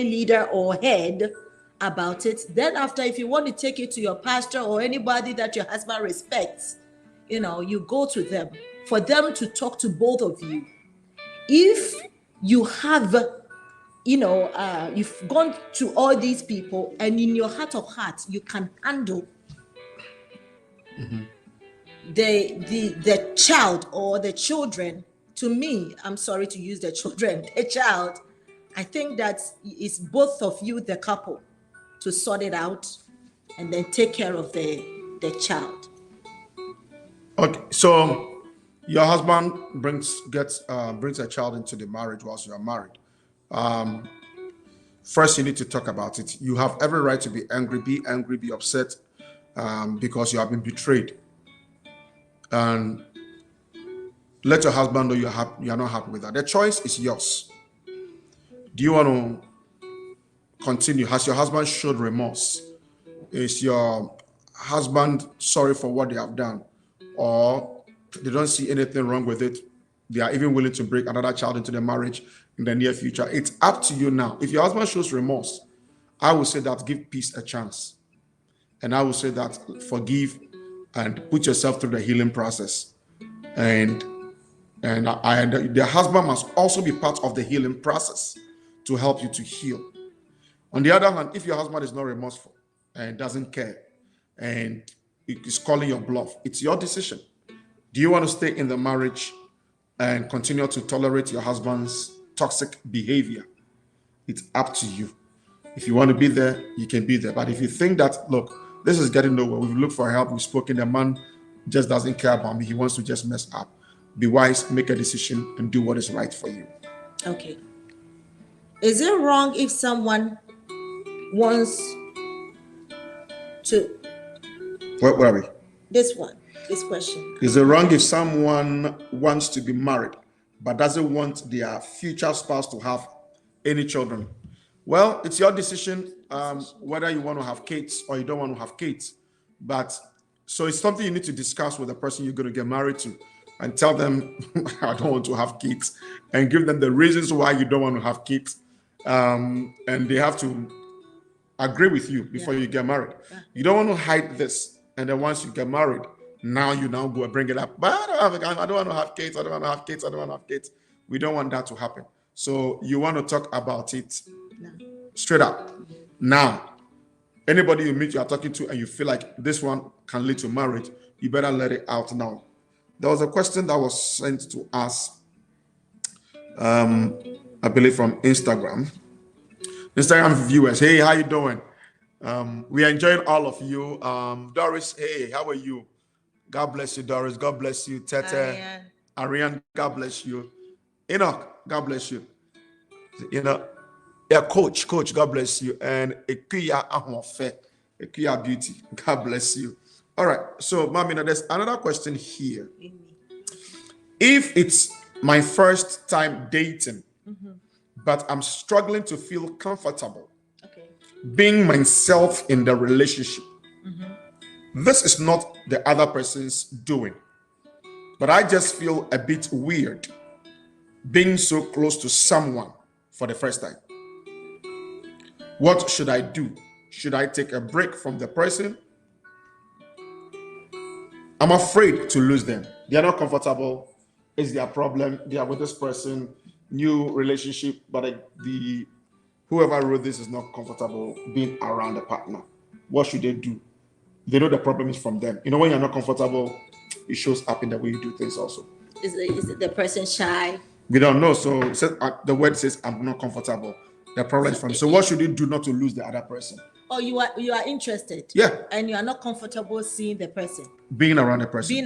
leader or head about it. Then after, if you want to take it to your pastor or anybody that your husband respects, you go to them for them to talk to both of you. If you have you've gone to all these people and in your heart of hearts you can handle the child or the children, to me, I'm sorry to use the children, a child, I think that it's both of you, the couple, to sort it out and then take care of the child. Okay, so Your husband brings a child into the marriage whilst you are married. Um, First, you need to talk about it. You have every right to be angry, be upset, because you have been betrayed, and let your husband know you are not happy with that. The choice is yours. Do you want to continue? Has your husband showed remorse? Is your husband sorry for what they have done, or they don't see anything wrong with it? They are even willing to bring another child into the marriage in the near future. It's up to you now. If your husband shows remorse, I would say that give peace a chance. And I would say that forgive and put yourself through the healing process. And the husband must also be part of the healing process to help you to heal. On the other hand, if your husband is not remorseful and doesn't care and is calling your bluff, it's your decision. Do you want to stay in the marriage and continue to tolerate your husband's toxic behavior? It's up to you. If you want to be there, you can be there. But if you think that, look, this is getting nowhere, we've looked for help, we've spoken, the man just doesn't care about me, he wants to just mess up, be wise, make a decision, and do what is right for you. Okay. Is it wrong if someone wants to Where are we? this question? Is it wrong if someone wants to be married but doesn't want their future spouse to have any children? Well, it's your decision, whether you want to have kids or you don't want to have kids. But so it's something you need to discuss with the person you're going to get married to, and tell them, I don't want to have kids, and give them the reasons why you don't want to have kids. And they have to agree with you before you get married. You don't want to hide this. And then once you get married, now you now go and bring it up. But I don't want to have kids. I don't want to have kids. I don't want to have kids. We don't want that to happen. So you want to talk about it straight up. Now, anybody you meet, you are talking to, and you feel like this one can lead to marriage, you better let it out now. There was a question that was sent to us, I believe from Instagram. Instagram viewers, hey, how you doing? We are enjoying all of you. Doris, hey, how are you? God bless you, Doris. God bless you, Tete. Ariane, God bless you. Enoch, God bless you. Yeah, coach, God bless you. And Ekuya Ahonfe, Ekuya Beauty, God bless you. All right, so Mamina, there's another question here. If it's my first time dating, but I'm struggling to feel comfortable being myself in the relationship, this is not the other person's doing, but I just feel a bit weird being so close to someone for the first time. What should I do? Should I take a break from the person? I'm afraid to lose them. They are not comfortable. It's their problem. They are with this person, new relationship, but the whoever wrote this is not comfortable being around a partner. What should they do? They know the problem is from them. You know, when you're not comfortable, it shows up in the way you do things also. Is the person shy? We don't know. So the word says, I'm not comfortable. The problem is from you. So what should you do not to lose the other person? Oh, you are interested. Yeah. And you are not comfortable seeing the person. Being around the person.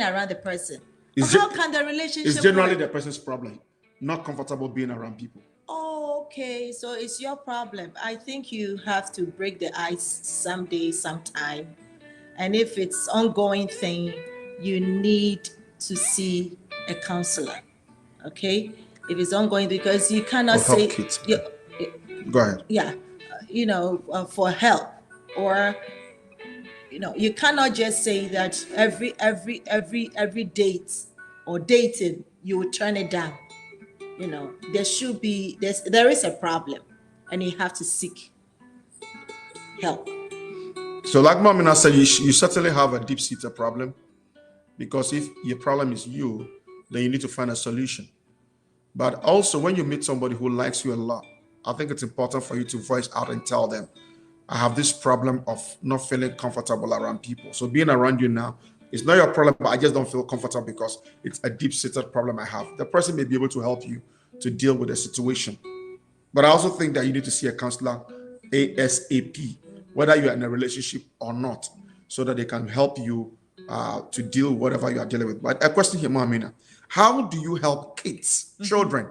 How can the relationship It's generally the person's problem. Not comfortable being around people. Oh, okay. So it's your problem. I think you have to break the ice someday, sometime. And if it's ongoing thing, you need to see a counselor. Okay? If it's ongoing, because you cannot say go ahead. Yeah, for help, or you cannot just say that every date or dating you will turn it down. There is a problem, and you have to seek help. So like Mamina said, you certainly have a deep-seated problem, because if your problem is you, then you need to find a solution. But also, when you meet somebody who likes you a lot, I think it's important for you to voice out and tell them, I have this problem of not feeling comfortable around people. So being around you now is not your problem, but I just don't feel comfortable because it's a deep-seated problem I have. The person may be able to help you to deal with the situation. But I also think that you need to see a counselor ASAP, whether you're in a relationship or not, so that they can help you to deal with whatever you are dealing with. But a question here, Mamina. How do you help kids, children,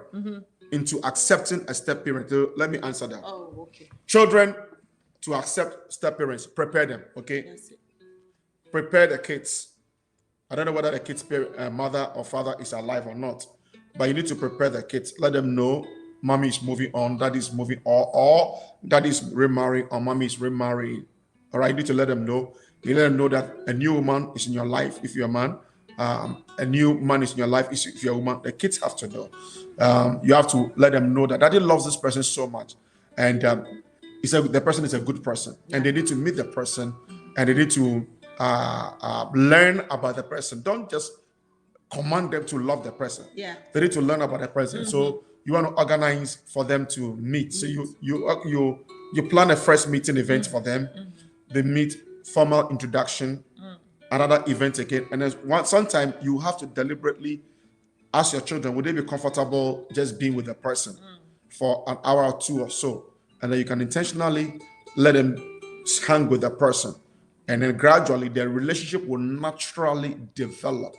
into accepting a step parent? So let me answer that. Oh, okay. Children to accept step parents, prepare them, okay? That's it. Prepare the kids. I don't know whether the kid's mother or father is alive or not, but you need to prepare the kids. Let them know mommy is moving on, daddy is moving on, or daddy is remarrying, or mommy is remarrying. All right, you need to let them know. You let them know that a new woman is in your life if you're a man. A new man is in your life if you're a woman. The kids have to know. You have to let them know that daddy loves this person so much, and the person is a good person, and they need to meet the person, and they need to learn about the person. Don't just command them to love the person. Yeah. They need to learn about the person. So you want to organize for them to meet. So you plan a first meeting event for them. They meet, formal introduction, another event again, and then sometimes you have to deliberately ask your children, would they be comfortable just being with the person for an hour or two or so, and then you can intentionally let them hang with the person, and then gradually their relationship will naturally develop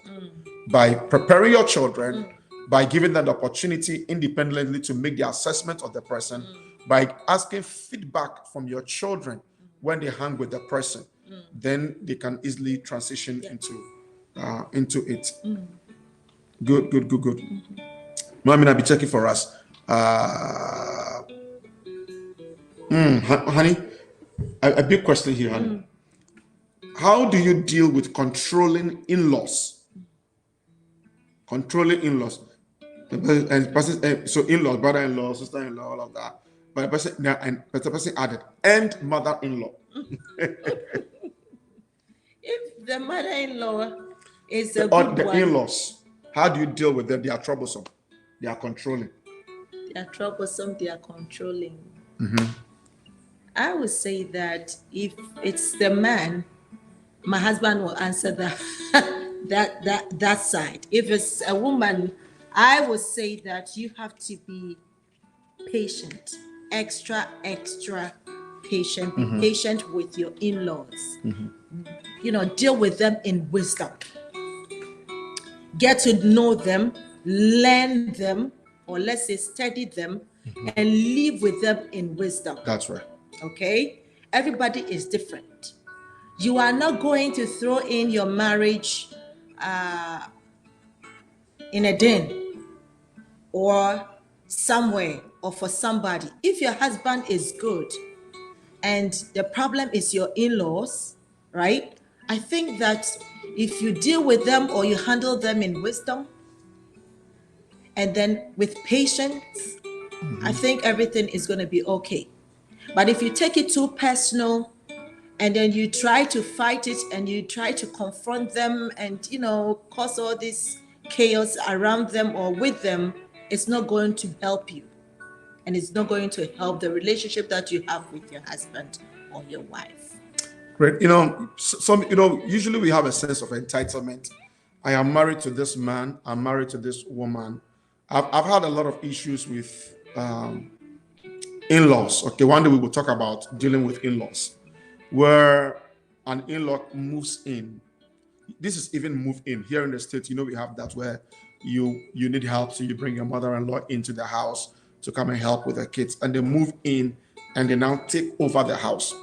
by preparing your children, by giving them the opportunity independently to make the assessment of the person, by asking feedback from your children when they hang with the person. Then they can easily transition into it. Good. Mommy, I'll be checking for us. Honey, a big question here, honey. How do you deal with controlling in-laws? Controlling in-laws. So in-laws, brother-in-law, sister-in-law, all of that. But the person added, and mother-in-law. If the mother-in-law is a good the one, in-laws, how do you deal with them? They are troublesome. They are controlling. they are troublesome, they are controlling. I would say that if it's the man, my husband will answer that side. If it's a woman, I would say that you have to be patient, extra patient. Be patient with your in-laws. Deal with them in wisdom. Get to know them, learn them, or let's say study them, and live with them in wisdom. That's right. Okay? Everybody is different. You are not going to throw in your marriage in a den or somewhere or for somebody. If your husband is good and the problem is your in-laws, right? I think that if you deal with them or you handle them in wisdom and then with patience, I think everything is going to be okay. But if you take it too personal and then you try to fight it and you try to confront them and, cause all this chaos around them or with them, it's not going to help you. And it's not going to help the relationship that you have with your husband or your wife. Great. Usually we have a sense of entitlement. I am married to this man. I'm married to this woman. I've had a lot of issues with in-laws. Okay, one day we will talk about dealing with in-laws, where an in-law moves in. This is even move in. Here in the States, we have that where you need help, so you bring your mother-in-law into the house to come and help with the kids, and they move in and they now take over the house.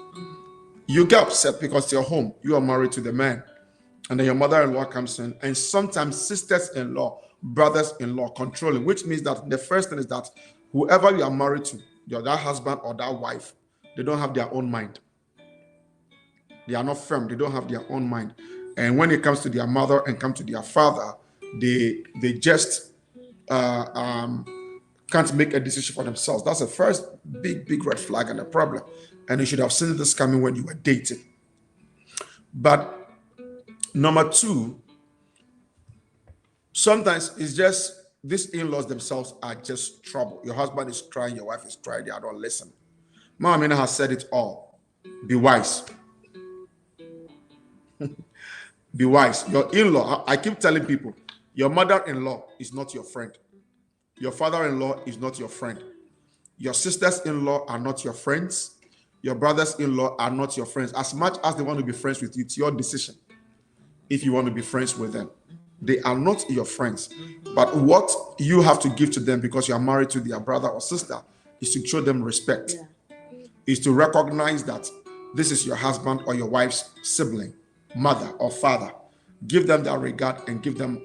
You get upset because you're home, you are married to the man, and then your mother-in-law comes in, and sometimes sisters-in-law, brothers-in-law controlling, which means that the first thing is that whoever you are married to, that husband or that wife, they don't have their own mind. They are not firm. They don't have their own mind. And when it comes to their mother and come to their father, they just can't make a decision for themselves. That's the first big red flag and a problem. And you should have seen this coming when you were dating. But number two, sometimes it's just these in-laws themselves are just trouble. Your husband is crying, your wife is crying, they don't listen. Mama Mina has said it all. Be wise. Be wise. Your in-law, I keep telling people, your mother-in-law is not your friend. Your father-in-law is not your friend. Your sisters-in-law are not your friends. Your brothers-in-law are not your friends. As much as they want to be friends with you, it's your decision if you want to be friends with them. They are not your friends. But what you have to give to them because you are married to their brother or sister is to show them respect. Is to recognize that this is your husband or your wife's sibling, mother or father. Give them that regard and give them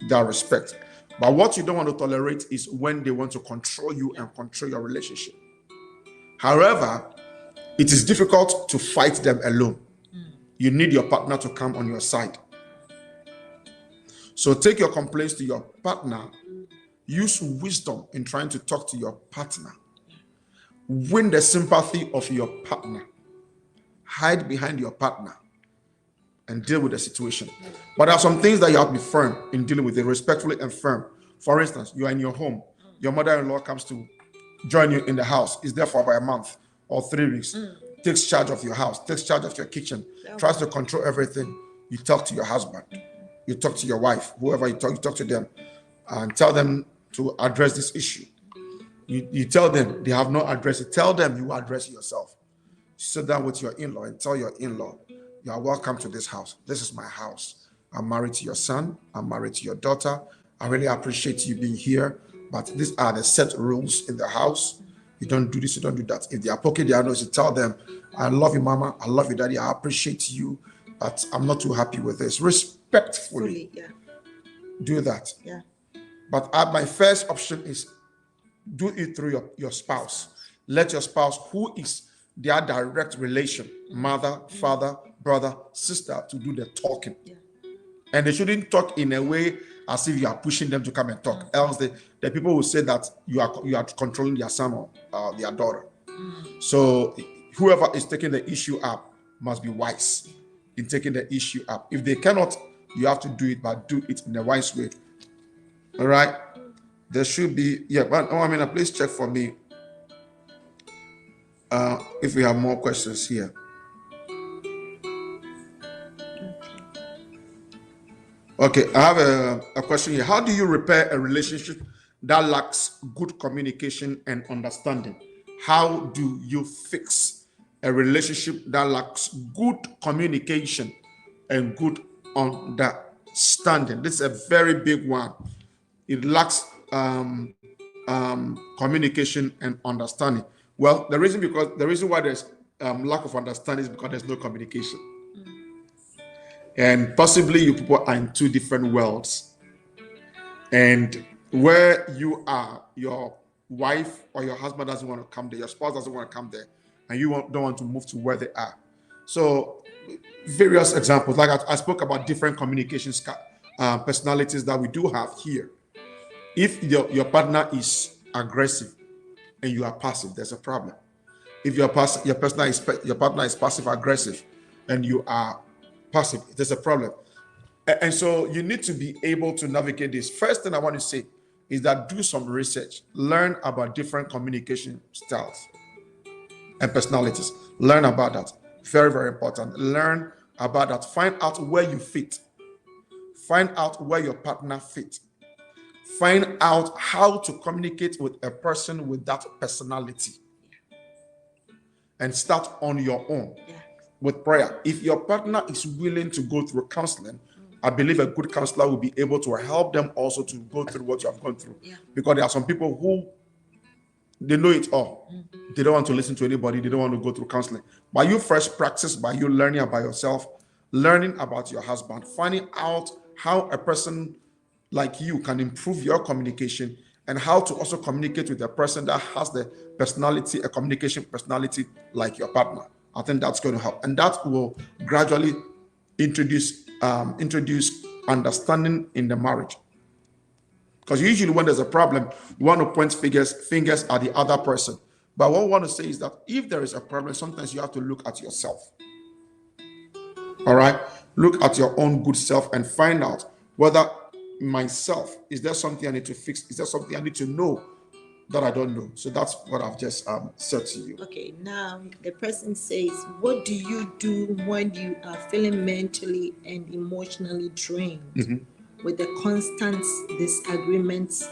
that respect. But what you don't want to tolerate is when they want to control you and control your relationship. However, it is difficult to fight them alone. You need your partner to come on your side. So take your complaints to your partner. Use wisdom in trying to talk to your partner. Win the sympathy of your partner. Hide behind your partner and deal with the situation. But there are some things that you have to be firm in dealing with it, respectfully and firm. For instance, you are in your home. Your mother-in-law comes to join you in the house. Is there for about a month or 3 weeks. Takes charge of your house, takes charge of your kitchen, tries to control everything. You talk to your husband. You talk to your wife, whoever you talk to them and tell them to address this issue. You tell them they have not addressed it. Tell them you address it yourself. Sit down with your in-law and tell your in-law, you are welcome to this house. This is my house. I'm married to your son. I'm married to your daughter. I really appreciate you being here, but these are the set rules in the house. You don't do this, you don't do that. If they are poking their nose, you tell them, I love you, mama. I love you, daddy. I appreciate you, but I'm not too happy with this. Respectfully, do that. But my first option is do it through your spouse. Let your spouse, who is their direct relation, mother, father, brother, sister, to do the talking. And they shouldn't talk in a way as if you are pushing them to come and talk. Else the people will say that you are controlling their son or their daughter. So whoever is taking the issue up must be wise in taking the issue up. If they cannot, you have to do it, but do it in a wise way. All right. There should be, please check for me if we have more questions here. Okay, I have a question here. How do you repair a relationship that lacks good communication and understanding? How do you fix a relationship that lacks good communication and good understanding? This is a very big one. It lacks communication and understanding. Well, the reason why there's lack of understanding is because there's no communication. And possibly you people are in two different worlds. And where you are, your wife or your husband doesn't want to come there, your spouse doesn't want to come there, and you don't want to move to where they are. So various examples, like I spoke about different communication personalities that we do have here. If your partner is aggressive and you are passive, there's a problem. If your partner is passive aggressive and you are passive, there's a problem. And so you need to be able to navigate this. First thing I want to say is that do some research. Learn about different communication styles and personalities. Learn about that. Very, very important. Learn about that. Find out where you fit. Find out where your partner fits. Find out how to communicate with a person with that personality. And start on your own with prayer. If your partner is willing to go through counseling, I believe a good counselor will be able to help them also to go through what you have gone through. Because there are some people who they know it all. They don't want to listen to anybody. They don't want to go through counseling. But you first practice by you learning about yourself, learning about your husband, finding out how a person like you can improve your communication and how to also communicate with a person that has the personality, a communication personality like your partner. I think that's going to help. And that will gradually introduce understanding in the marriage. Because usually when there's a problem, we want to point fingers at the other person. But what we want to say is that if there is a problem, sometimes you have to look at yourself. All right? Look at your own good self and find out whether myself, is there something I need to fix? Is there something I need to know that I don't know? So that's what I've just said to you. Okay, now the person says, what do you do when you are feeling mentally and emotionally drained with the constant disagreements?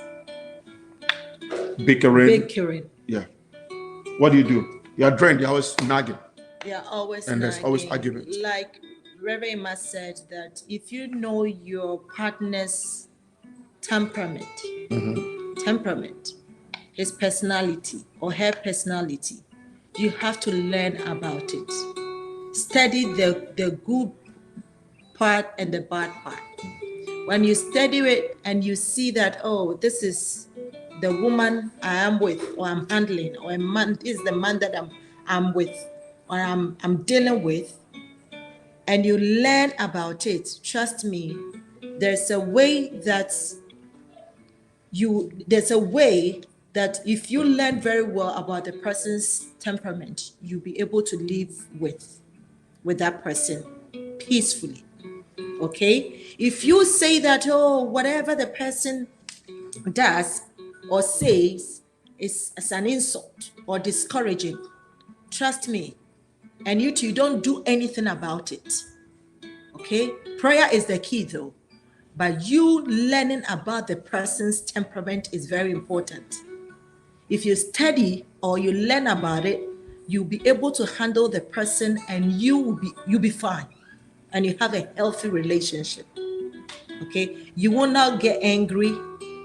Bickering. Yeah. What do? You're drained. You're always nagging. Yeah, always and nagging. There's always argument. Like Reverend Emma said that if you know your partner's temperament, his personality or her personality, you have to learn about it. Study the good part and the bad part. When you study it and you see that, oh, this is the woman I am with or I'm handling, or a man, this is the man that I'm with or I'm dealing with, and you learn about it, trust me, there's a way that if you learn very well about the person's temperament, you'll be able to live with that person peacefully. Okay? If you say that, oh, whatever the person does or says is an insult or discouraging, trust me, and you don't do anything about it. Okay? Prayer is the key though. But you learning about the person's temperament is very important. If you study or you learn about it, you'll be able to handle the person and you'll be fine. And you have a healthy relationship. Okay? You will not get angry.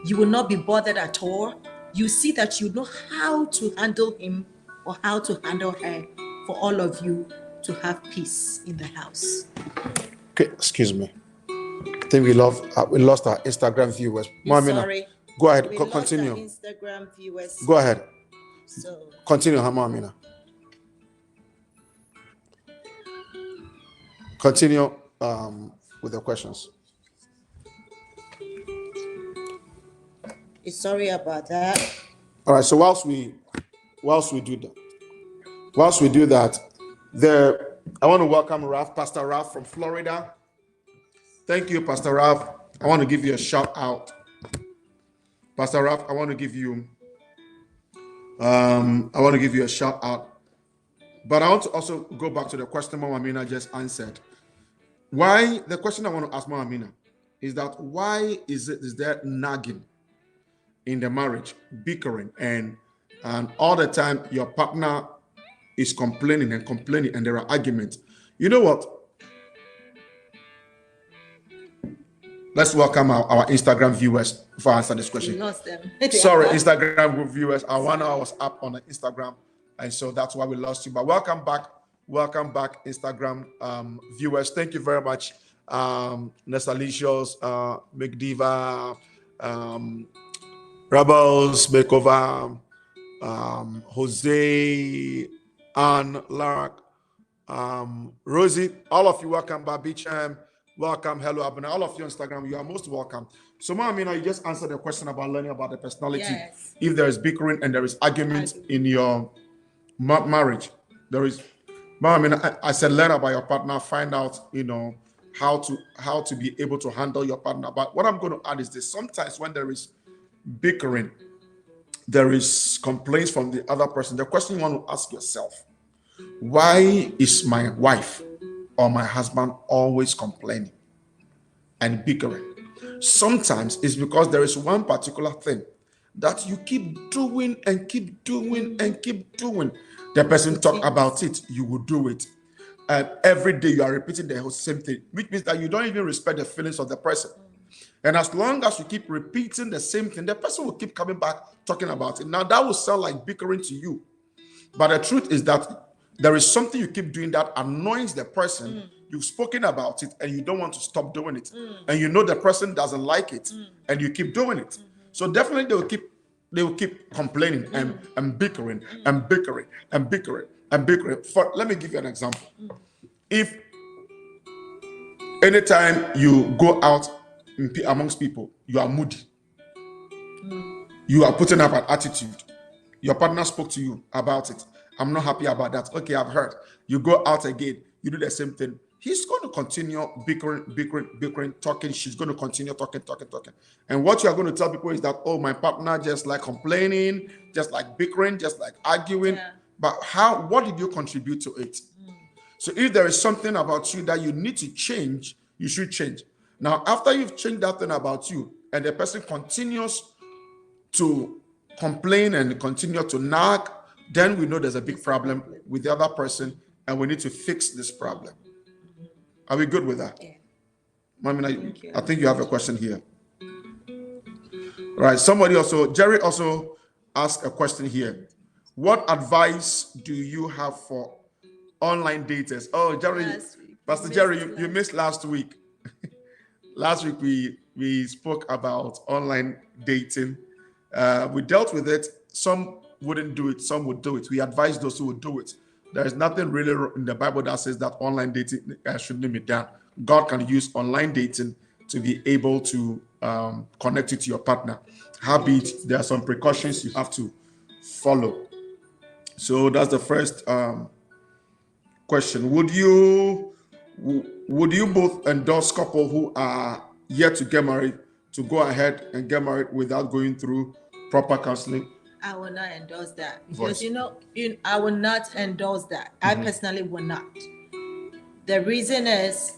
You will not be bothered at all. You see that you know how to handle him or how to handle her for all of you to have peace in the house. Okay, excuse me. I think we lost our Instagram viewers. Sorry. Go ahead. We Continue. lost our Instagram viewers. Go ahead. So Continue, Mamina. Continue with the questions. sorry about that. All right. So whilst we do that, I want to welcome Pastor Ralph from Florida. Thank you, Pastor Ralph. I want to give you a shout out. Pastor Ralph, I want to give you a shout out. But I want to also go back to the question Mama Mina just answered. Why, the question I want to ask Mama Mina is that why is there nagging in the marriage, bickering, and all the time your partner is complaining and there are arguments? You know what? Let's welcome our Instagram viewers before I answer this question. We lost them. Sorry, Instagram viewers. Our 1 hour was up on the Instagram, and so that's why we lost you. But welcome back, Instagram viewers. Thank you very much, Nesalicious, McDiva, Rebels, Makeover, Jose, Anne, Lark, Rosie. All of you, welcome, Babicham. Welcome, hello, Abner. All of you on Instagram, you are most welcome. So, Mama, you just answered the question about learning about the personality. Yes. If there is bickering and there is argument in your marriage, there is. Mama, I said learn about your partner, find out, how to be able to handle your partner. But what I'm going to add is this: sometimes when there is bickering, there is complaints from the other person. The question you want to ask yourself: why is my wife or my husband always complaining and bickering? Sometimes it's because there is one particular thing that you keep doing and keep doing and keep doing. The person talk about it, you will do it. And every day you are repeating the same thing, which means that you don't even respect the feelings of the person. And as long as you keep repeating the same thing, the person will keep coming back talking about it. Now that will sound like bickering to you. But the truth is that there is something you keep doing that annoys the person. You've spoken about it and you don't want to stop doing it. And you know the person doesn't like it and you keep doing it. So definitely they will keep complaining and bickering and bickering and bickering and bickering. Let me give you an example. If anytime you go out amongst people, you are moody, you are putting up an attitude, your partner spoke to you about it, I'm not happy about that. Okay, I've heard. You go out again, you do the same thing. He's going to continue bickering, talking. She's going to continue talking. And what you are going to tell people is that, oh, my partner just like complaining, just like bickering, just like arguing. Yeah. But what did you contribute to it? So if there is something about you that you need to change, you should change. Now, after you've changed that thing about you and the person continues to complain and continue to nag, then we know there's a big problem with the other person and we need to fix this problem. Are we good with that? Yeah. Mommy, I think you have a question here. All right. Jerry also asked a question here. What advice do you have for online daters? Oh, Jerry, Pastor Jerry, you missed last week. Last week we spoke about online dating. We dealt with it. Some wouldn't do it, some would do it. We advise those who would do it. There is nothing really in the Bible that says that online dating shouldn't be done. God can use online dating to be able to connect you to your partner. Howbeit, there are some precautions you have to follow. So that's the first question. Would you both endorse couple who are yet to get married to go ahead and get married without going through proper counseling? I will not endorse that because I will not endorse that. I personally will not. The reason is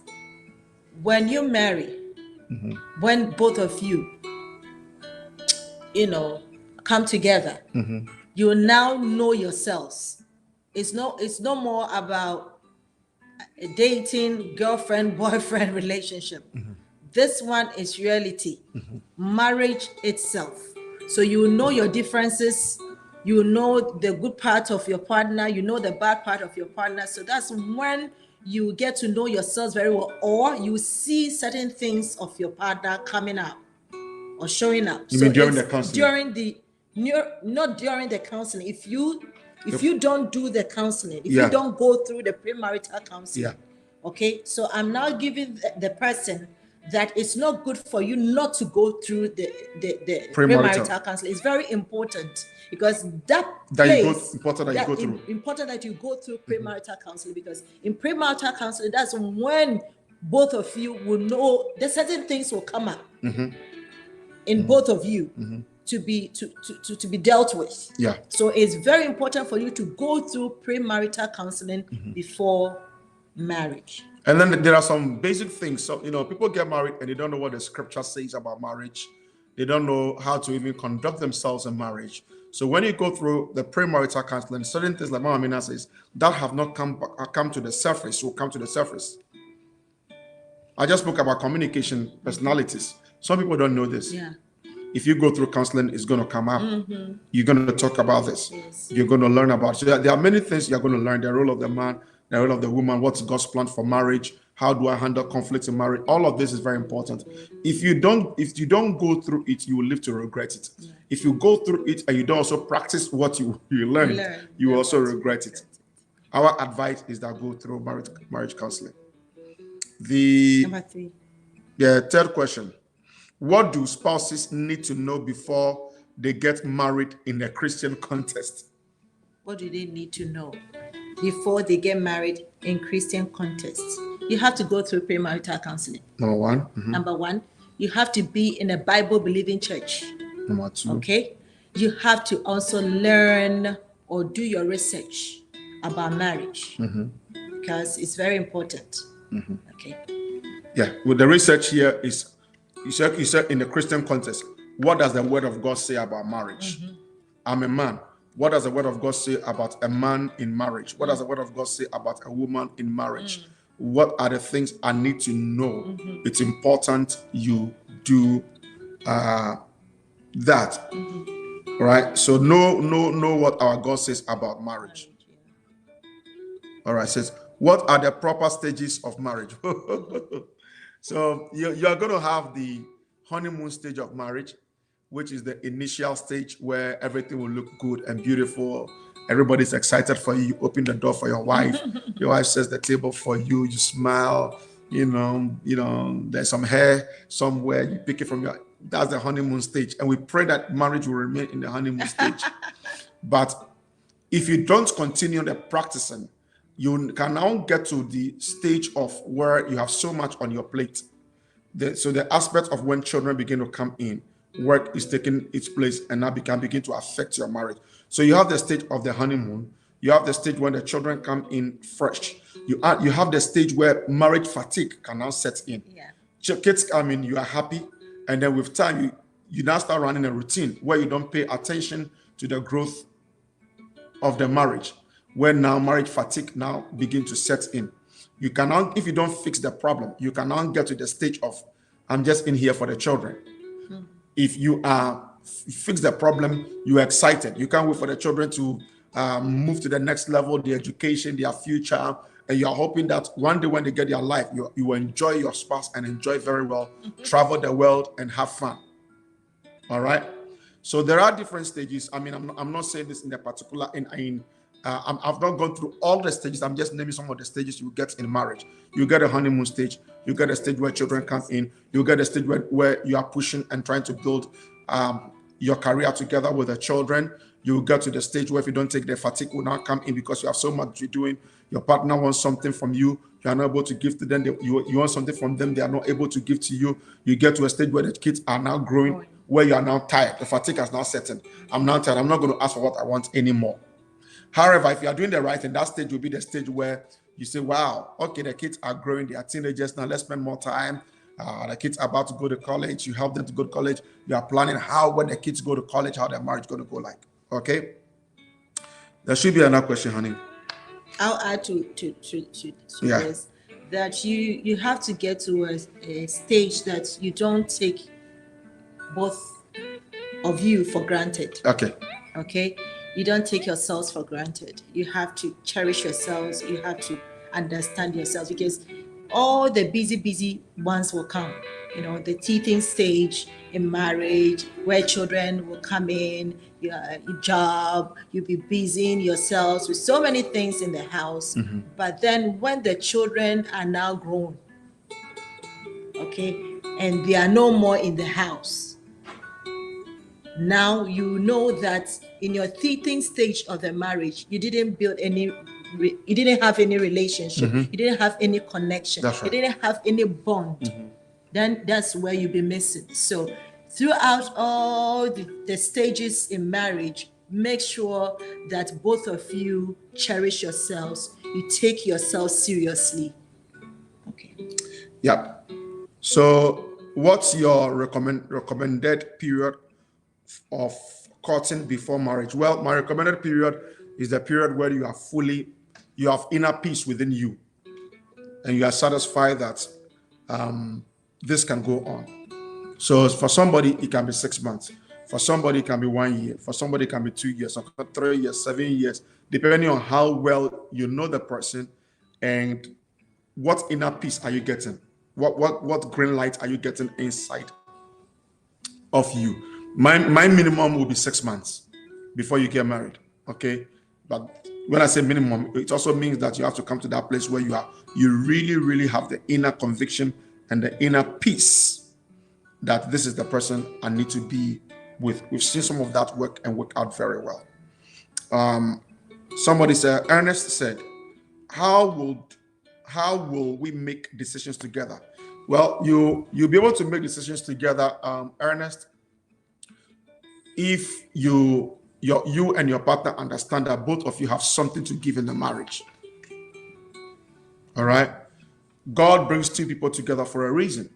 when you marry, when both of you, come together, you now know yourselves. It's no more about a dating girlfriend boyfriend relationship. This one is reality. Marriage itself. So you know your differences, you know the good part of your partner, you know the bad part of your partner. So that's when you get to know yourselves very well, or you see certain things of your partner coming up or showing up. You mean during the counseling? Not during the counseling. If you don't do the counseling, if you don't go through the premarital counseling, okay. So I'm now giving the person that it's not good for you not to go through the premarital counseling. It's very important because important that you go through premarital counseling, because in premarital counseling, that's when both of you will know the certain things will come up in both of you to be dealt with. Yeah. So it's very important for you to go through premarital counseling before marriage. And then there are some basic things. So, people get married and they don't know what the scripture says about marriage. They don't know how to even conduct themselves in marriage. So when you go through the premarital counseling, certain things like Mama Mina says that have not come to the surface will come to the surface. I just spoke about communication personalities. Some people don't know this. Yeah. If you go through counseling, it's going to come up. You're going to talk about this. Yes. You're going to learn about it. So there are many things you're going to learn. The role of the man, the role of the woman, what's God's plan for marriage, how do I handle conflicts in marriage? All of this is very important. If you don't go through it, you will live to regret it. Yeah. If you go through it and you don't also practice what you learn, you will also regret it. Our advice is that go through marriage counseling. Number 3. Third question. What do spouses need to know before they get married in a Christian context? What do they need to know before they get married in Christian context? You have to go through premarital counseling. Number 1. Number 1, you have to be in a Bible-believing church. Number 2. Okay? You have to also learn or do your research about marriage because it's very important. Okay? Yeah. Well, the research here is, you said in the Christian context, what does the Word of God say about marriage? I'm a man. What does the Word of God say about a man in marriage? What does the Word of God say about a woman in marriage? What are the things I need to know? It's important you do that. Right? So know what our God says about marriage. All right, says, what are the proper stages of marriage? So you're going to have the honeymoon stage of marriage, which is the initial stage where everything will look good and beautiful. Everybody's excited for you. You open the door for your wife. Your wife sets the table for you. You smile. There's some hair somewhere. You pick it from that's the honeymoon stage. And we pray that marriage will remain in the honeymoon stage. But if you don't continue the practicing, you can now get to the stage of where you have so much on your plate. So the aspect of when children begin to come in, work is taking its place and now can begin to affect your marriage. So you have the stage of the honeymoon. You have the stage when the children come in fresh. You have the stage where marriage fatigue can now set in. Yeah. Kids come in, you are happy. And then with time, you now start running a routine where you don't pay attention to the growth of the marriage. When now marriage fatigue now begin to set in. You cannot, if you don't fix the problem, you cannot get to the stage of, I'm just in here for the children. If you are fix the problem, you're excited. You can't wait for the children to move to the next level, the education, their future, and you're hoping that one day when they get their life, you will enjoy your spouse and enjoy very well, travel the world and have fun. All right. So there are different stages. I mean, I'm not saying this in a particular I've not gone through all the stages. I'm just naming some of the stages you get in marriage. You get a honeymoon stage. You get a stage where children come in. You get a stage where you are pushing and trying to build your career together with the children. You get to the stage where if you don't take the fatigue will not come in because you have so much you're doing. Your partner wants something from you. You are not able to give to them. You want something from them. They are not able to give to you. You get to a stage where the kids are now growing, where you are now tired. The fatigue has now set in. I'm now tired. I'm not going to ask for what I want anymore. However, if you are doing the right thing, that stage will be the stage where you say, wow, okay, the kids are growing. They are teenagers now. Let's spend more time. The kids are about to go to college. You help them to go to college. You are planning how, when the kids go to college, how their marriage is going to go like. Okay? There should be another question, honey. I'll add to this, that you have to get to a stage that you don't take both of you for granted. Okay, you don't take yourselves for granted. You have to cherish yourselves. You have to understand yourselves, because all the busy ones will come. You know, the teething stage in marriage where children will come in, your job, you'll be busying yourselves with so many things in the house. But then when the children are now grown, okay, and they are no more in the house, now you know that in your teething stage of the marriage, you didn't build any, you didn't have any relationship, you didn't have any connection, you didn't have any bond. Then that's where you'll be missing. So throughout all the stages in marriage, make sure that both of you cherish yourselves, you take yourselves seriously. Okay. Yep. So what's your recommended period of courting before marriage? Well, my recommended period is the period where you have inner peace within you, and you are satisfied that this can go on. So for somebody, it can be 6 months. For somebody, it can be 1 year. For somebody, it can be 2 years, or 3 years, 7 years, depending on how well you know the person and what inner peace are you getting. What green light are you getting inside of you? My minimum will be 6 months before you get married. Okay, but when I say minimum, it also means that you have to come to that place where you really have the inner conviction and the inner peace that this is the person I need to be with. We've seen some of that work out very well. Somebody said, Ernest said, how will we make decisions together? Well, you'll be able to make decisions together, Ernest, if you and your partner understand that both of you have something to give in the marriage. All right. God brings two people together for a reason.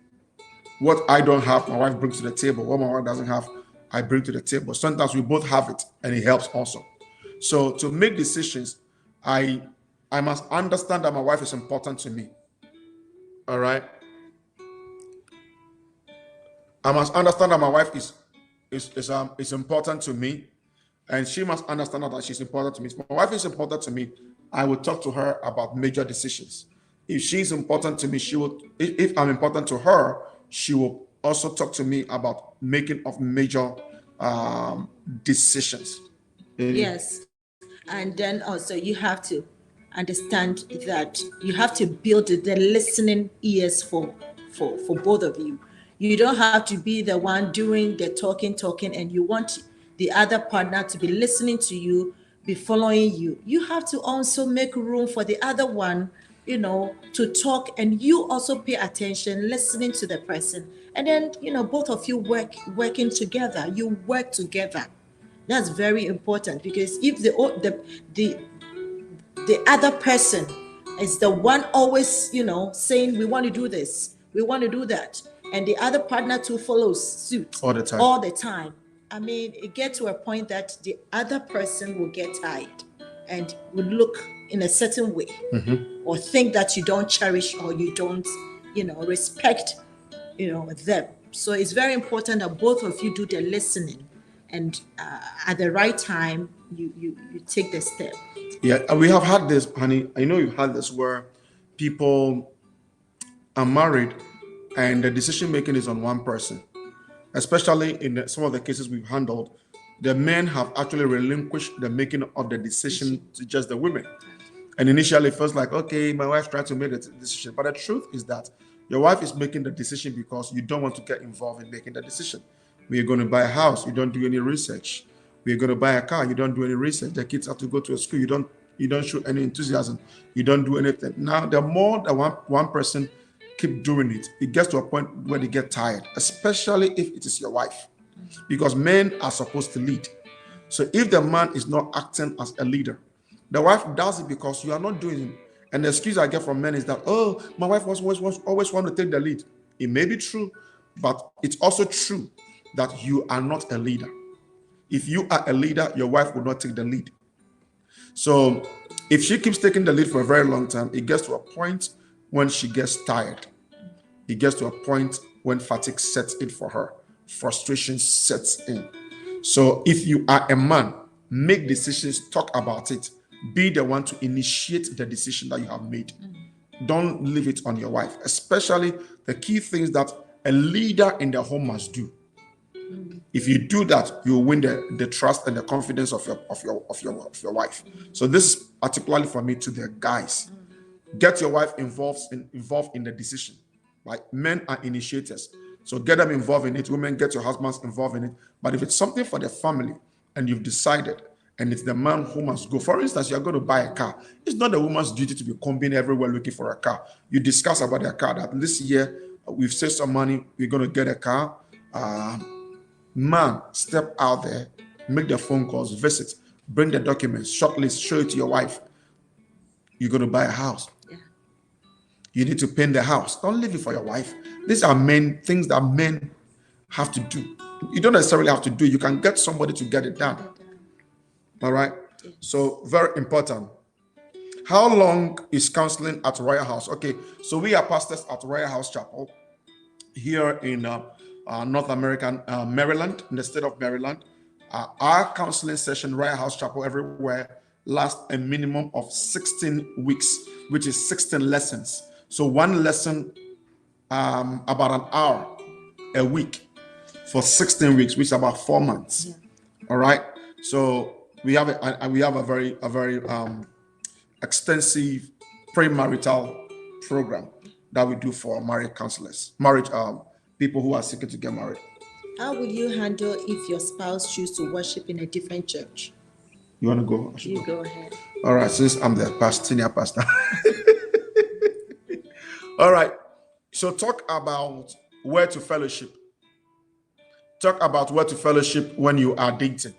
What I don't have, my wife brings to the table. What my wife doesn't have, I bring to the table. Sometimes we both have it, and it helps also. So to make decisions, I must understand that my wife is important to me. All right. I must understand that my wife is important to me, and she must understand that she's important to me. If my wife is important to me, I will talk to her about major decisions. If she's important to me, she will. If I'm important to her, she will also talk to me about making of major decisions. Yes, and then also you have to understand that you have to build the listening ears for both of you. You don't have to be the one doing the talking, and you want the other partner to be listening to you, be following you. You have to also make room for the other one, to talk, and you also pay attention, listening to the person. And then, both of you working together. You work together. That's very important, because if the other person is the one always, saying, we want to do this, we want to do that, and the other partner too follows suit all the time. I mean, it gets to a point that the other person will get tired. and would look in a certain way, or think that you don't cherish or you don't, respect, them. So it's very important that both of you do the listening, and at the right time, you take the step. Yeah, and we have had this, honey. I know you've had this where people are married and the decision making is on one person. Especially in some of the cases we've handled, the men have actually relinquished the making of the decision to just the women. And initially it feels like, okay, my wife tried to make the decision. But the truth is that your wife is making the decision because you don't want to get involved in making the decision. We're going to buy a house, you don't do any research. We're going to buy a car, you don't do any research. The kids have to go to a school, you don't show any enthusiasm, you don't do anything. Now, the more that one person keep doing it, it gets to a point where they get tired, especially if it is your wife, because men are supposed to lead. So if the man is not acting as a leader, the wife does it because you are not doing it. And the excuse I get from men is that, oh, my wife always want to take the lead. It may be true, but it's also true that you are not a leader. If you are a leader, your wife will not take the lead. So if she keeps taking the lead for a very long time, it gets to a point when she gets tired. It gets to a point when fatigue sets in for her, frustration sets in. So if you are a man, make decisions, talk about it, be the one to initiate the decision that you have made. Don't leave it on your wife, especially the key things that a leader in the home must do. If you do that, you will win the trust and the confidence of your wife. So this is particularly for me to the guys. Get your wife involved in the decision. Right? Men are initiators. So get them involved in it. Women, get your husbands involved in it. But if it's something for the family and you've decided, and it's the man who must go. For instance, you're going to buy a car. It's not the woman's duty to be combing everywhere looking for a car. You discuss about the car that this year we've saved some money. We're going to get a car. Man, step out there, make the phone calls, visit, bring the documents, shortlist, show it to your wife. You're going to buy a house. Yeah. You need to paint the house. Don't leave it for your wife. These are things that men have to do. You don't necessarily have to do it. You can get somebody to get it done. All right. Yes. So very important. How long is counseling at Royalhouse? Okay. So we are pastors at Royalhouse Chapel here in North American Maryland, in the state of Maryland. Our counseling session, Royalhouse Chapel, everywhere, lasts a minimum of 16 weeks, which is 16 lessons. So one lesson, about an hour a week for 16 weeks, which is about 4 months. Yeah. All right. So we have a very extensive premarital program that we do for marriage counselors, people who are seeking to get married. How will you handle if your spouse chooses to worship in a different church? You want to go? You go ahead. All right, since I'm the senior pastor. All right. So talk about where to fellowship. Talk about where to fellowship when you are dating.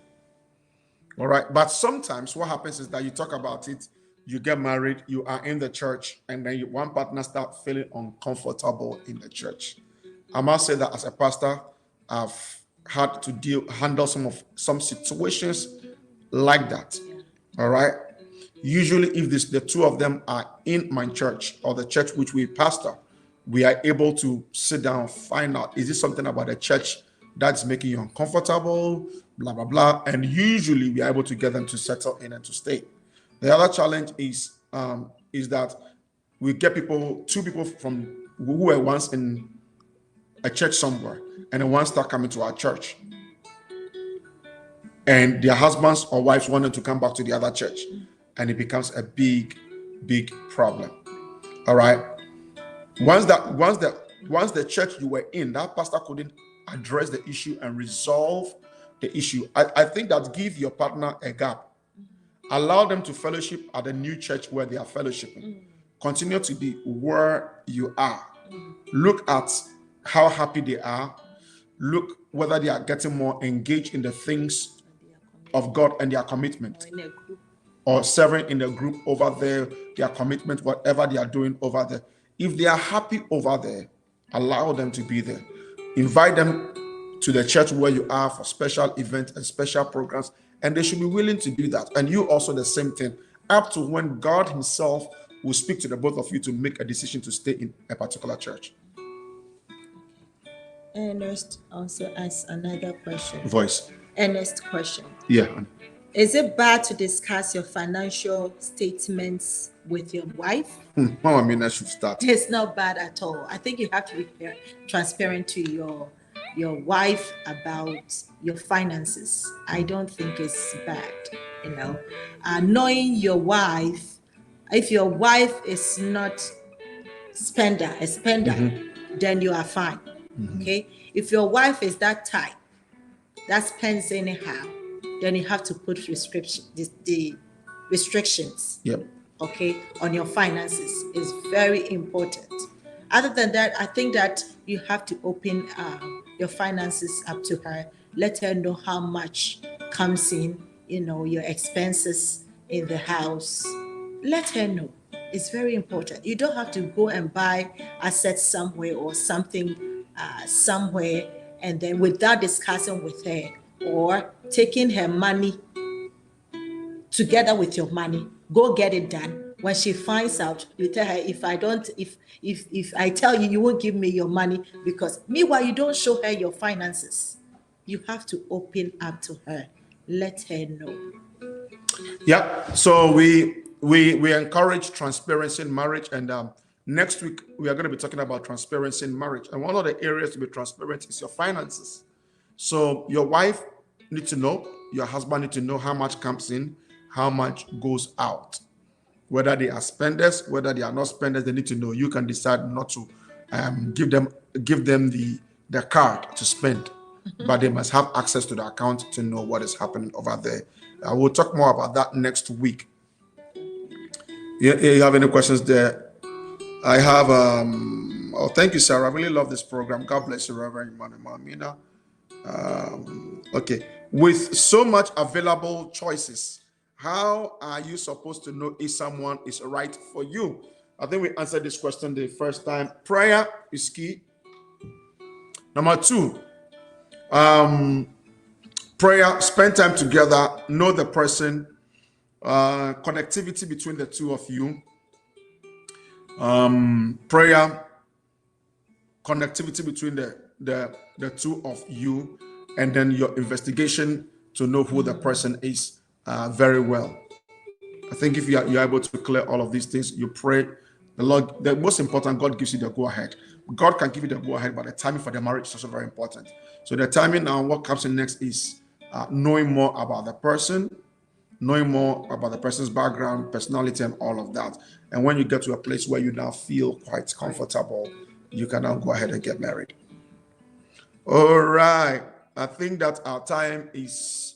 All right. But sometimes what happens is that you talk about it, you get married, you are in the church, and then one partner starts feeling uncomfortable in the church. I must say that as a pastor, I've had to handle some situations like that. All right. Usually, if the two of them are in my church or the church which we pastor, we are able to sit down, find out, is this something about the church that's making you uncomfortable, blah, blah, blah. And usually we are able to get them to settle in and to stay. The other challenge is that we get two people from who were once in a church somewhere, and then one start coming to our church. And their husbands or wives want them to come back to the other church. And it becomes a big, big problem. All right. Once the church you were in, that pastor couldn't address the issue and resolve the issue, I think that give your partner a gap. Allow them to fellowship at the new church where they are fellowshipping. Continue to be where you are. Look at how happy they are. Look whether they are getting more engaged in the things of God and their commitment. Or serving in the group over there, their commitment, whatever they are doing over there. If they are happy over there, allow them to be there. Invite them to the church where you are for special events and special programs, And they should be willing to do that. And you also the same thing, up to when God himself will speak to the both of you to make a decision to stay in a particular church. Ernest also asks another question. Voice. Ernest question. Yeah. Is it bad to discuss your financial statements with your wife? Mama Mina should start. It's not bad at all. I think you have to be transparent to your wife about your finances. I don't think it's bad, knowing your wife. If your wife is not a spender, then you are fine. Okay. If your wife is that type that spends anyhow, then you have to put the restrictions. Yep. Okay, on your finances is very important. Other than that, I think that you have to open your finances up to her. Let her know how much comes in, your expenses in the house. Let her know. It's very important. You don't have to go and buy assets somewhere or something somewhere, and then without discussing with her or taking her money together with your money, go get it done. When she finds out, you tell her, if I tell you, you won't give me your money, because meanwhile you don't show her your finances. You have to open up to her. Let her know. Yeah. So we encourage transparency in marriage, and next week we are going to be talking about transparency in marriage. And one of the areas to be transparent is your finances. So your wife needs to know, your husband needs to know how much comes in, how much goes out. Whether they are spenders, whether they are not spenders, they need to know. You can decide not to give them the card to spend, but they must have access to the account to know what is happening over there. We'll talk more about that next week. You have any questions there? I have. Thank you, Sarah. I really love this program. God bless you, Reverend Mamina. Okay. With so much available choices, how are you supposed to know if someone is right for you? I think we answered this question the first time. Prayer is key. Number 2, prayer, spend time together, know the person, connectivity between the two of you. Prayer, connectivity between the two of you, and then your investigation to know who the person is very well. I think if you're able to clear all of these things, you pray. The Lord, the most important, God gives you the go ahead. God can give you the go ahead, but the timing for the marriage is also very important. So the timing now, what comes in next is knowing more about the person, knowing more about the person's background, personality, and all of that. And when you get to a place where you now feel quite comfortable, you can now go ahead and get married. All right. I think that our time is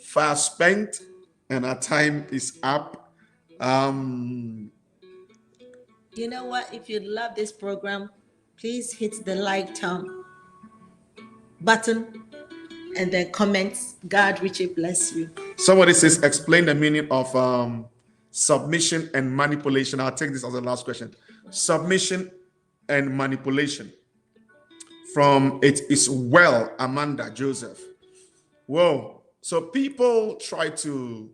fast spent and our time is up. You know what? If you love this program, please hit the like button and then comments. God richly bless you. Somebody says, explain the meaning of submission and manipulation. I'll take this as the last question. Submission and manipulation. From It Is Well, Amanda Joseph. Whoa. So people try to,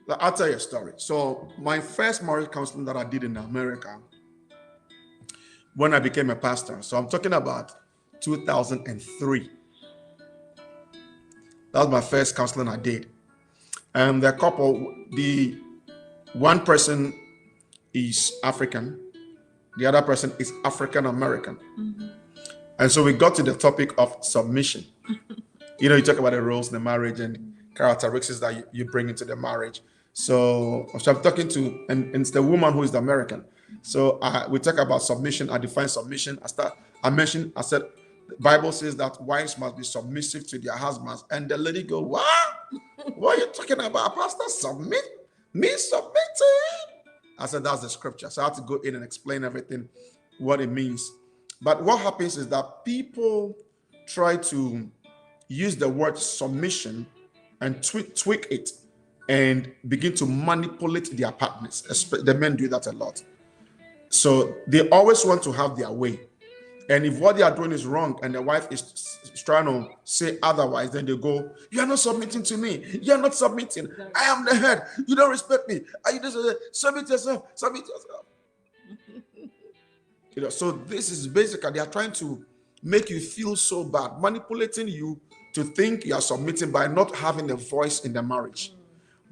I'll tell you a story. So my first marriage counseling that I did in America, when I became a pastor, so I'm talking about 2003. That was my first counseling I did. And the couple, the one person is African, the other person is African American. Mm-hmm. And so we got to the topic of submission. You talk about the roles in the marriage and characteristics that you bring into the marriage. So I'm talking to, and it's the woman who is the American. So we talk about submission. I define submission. I said, the Bible says that wives must be submissive to their husbands. And the lady go, what? What are you talking about, Pastor? Submit? Me submitting? I said, that's the scripture. So I had to go in and explain everything, what it means. But what happens is that people try to use the word submission and tweak it and begin to manipulate their partners. The men do that a lot. So they always want to have their way. And if what they are doing is wrong and the wife is trying to say otherwise, then they go, "You are not submitting to me. You are not submitting. I am the head. You don't respect me. Are you just submit yourself? Submit yourself." So this is basically they are trying to make you feel so bad, manipulating you to think you are submitting by not having a voice in the marriage,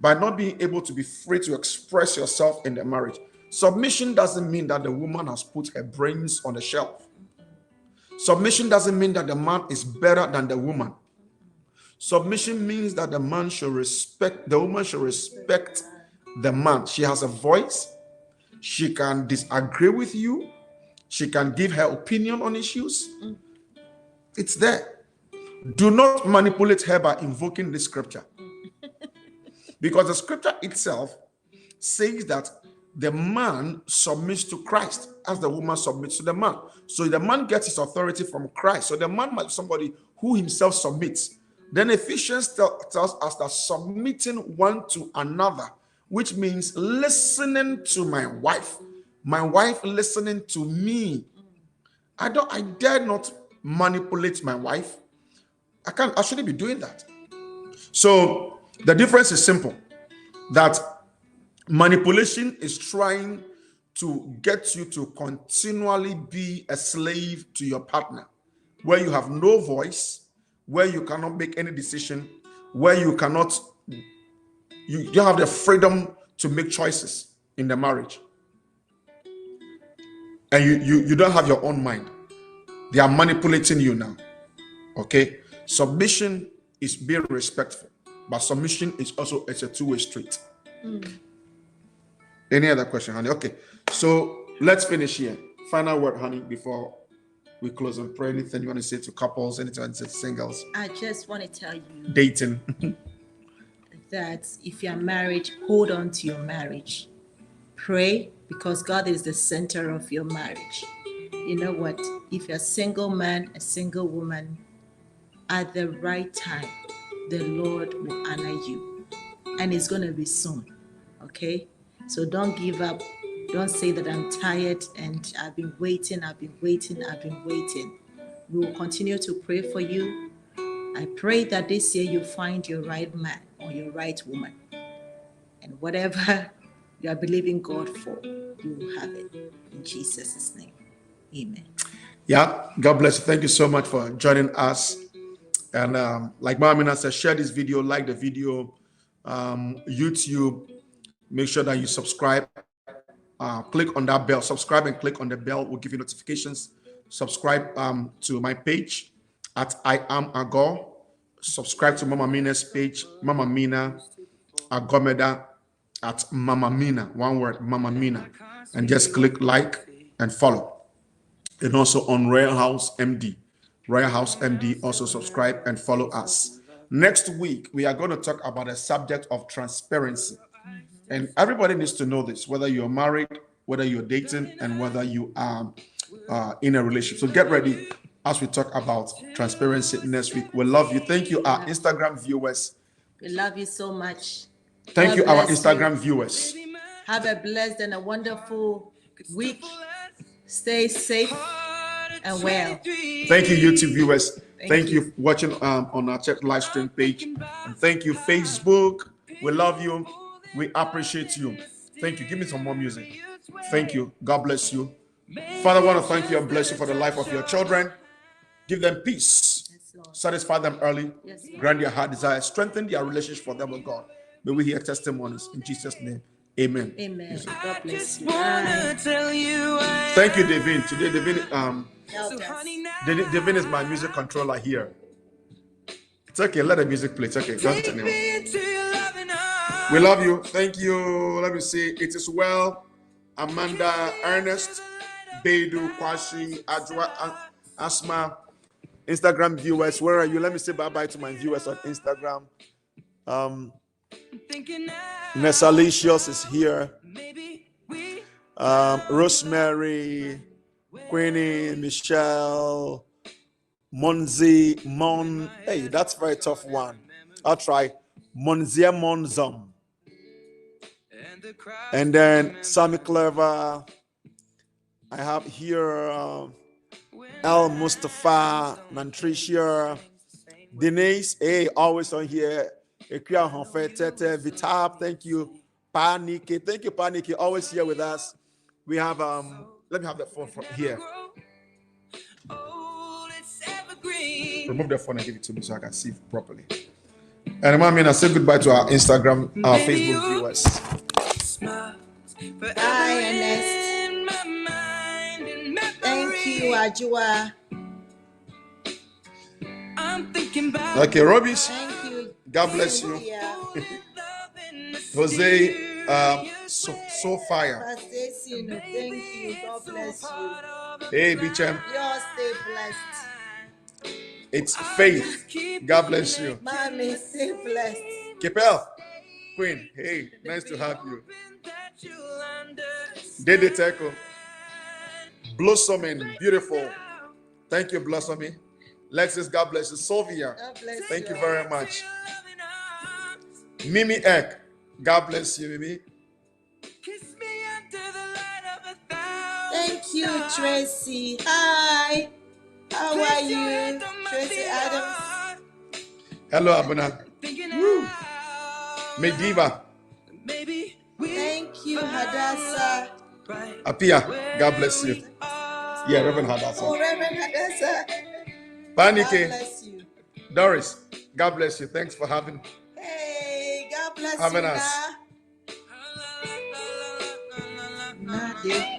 by not being able to be free to express yourself in the marriage. Submission doesn't mean that the woman has put her brains on the shelf. Submission doesn't mean that the man is better than the woman. Submission means that the woman should respect the man. She has a voice. She can disagree with you. She can give her opinion on issues. It's there. Do not manipulate her by invoking this scripture. Because the scripture itself says that the man submits to Christ as the woman submits to the man. So the man gets his authority from Christ. So the man might be somebody who himself submits. Then Ephesians tells us that submitting one to another, which means listening to my wife listening to me. I dare not manipulate my wife. I shouldn't be doing that. So the difference is simple, that manipulation is trying to get you to continually be a slave to your partner, where you have no voice, where you cannot make any decision, where you don't have the freedom to make choices in the marriage. And you don't have your own mind. They are manipulating you now. Okay? Submission is being respectful, but submission is also a two-way street. Any other question, honey? Okay. So let's finish here. Final word, honey, before we close and pray. Anything you want to say to couples, anything you want to say to singles? I just want to tell you Dating. that if you're married, hold on to your marriage. Pray, because God is the center of your marriage. You know what? If you're a single man, a single woman, at the right time, the Lord will honor you. And it's going to be soon. Okay? So don't give up. Don't say that I'm tired and I've been waiting. We will continue to pray for you. I pray that this year you find your right man or your right woman. And whatever you are believing God for, you will have it. In Jesus' name. Amen. Yeah, God bless you. Thank you so much for joining us. And like Mama Mina said, share this video, like the video, YouTube. Make sure that you subscribe. Click on that bell. Subscribe and click on the bell. We'll give you notifications. Subscribe to my page at I Am Agor. Subscribe to Mama Mina's page, Mama Mina Agomeda at Mama Mina. One word, Mama Mina. And just click like and follow. And also on Royalhouse MD. Royalhouse MD, also subscribe and follow us. Next week, we are going to talk about a subject of transparency. And everybody needs to know this, whether you're married, whether you're dating, and whether you are in a relationship. So get ready as we talk about transparency next week. We love you. Thank you, our Instagram viewers. We love you so much. Thank you, our Instagram viewers. Have a blessed and a wonderful week. Stay safe and well. Thank you, YouTube viewers. Thank you for watching on our church live stream page. And thank you, Facebook. We love you. We appreciate you. Thank you. Give me some more music. Thank you. God bless you. Father, I want to thank you and bless you for the life of your children. Give them peace. Satisfy them early. Grant their heart desire. Strengthen their relationship for them with God. May we hear testimonies in Jesus' name. Amen. Amen. God bless you. Bye. Thank you, Devin. Today, Devin is my music controller here. It's okay. Let the music play. It's okay. Don't anymore. We love you. Thank you. Let me see. It is well. Amanda, Ernest, Bedu, Kwashi, Adwa, Asma, Instagram viewers. Where are you? Let me say bye-bye to my viewers on Instagram. Nessalicious is here. Rosemary, Queenie, Michelle, Monzi, Mon. Hey, that's a very tough one. I'll try. Monzia Monzom. And then Sammy Clever. I have here El Mustafa, Nantricia, Denise, hey, always on here. Ekia Honfe, Tete, Vitab, thank you. Panike, thank you, Panike, always here with us. We have let me have the phone from here. Remove the phone and give it to me so I can see it properly. And I say goodbye to our Instagram, our Facebook viewers. Bye, Ernest. Thank you, Ajua. Okay, Robis. Thank you. God bless you. Jose, so fire. Thank you. God bless you. Hey, Bicham. Yours stay blessed. It's Faith. God bless you. Mommy, stay blessed. Kipel, Queen. Hey, nice to have you. Dede Teko. Blossoming, beautiful. Thank you, Blossoming. Lexus, God bless you. Sylvia, thank you very much. Mimi Ek, God bless you, Mimi. Thank you, Tracy. Hi. How are you, Tracy Adams? Hello, Abuna. Woo. Mediva. Thank you, Hadassah. Apia, God bless you. Yeah, Reverend Hadassah. Oh, Reverend Hadassah. Panike. God bless you. Doris, God bless you. Thanks for having. Hey, God bless having you. us.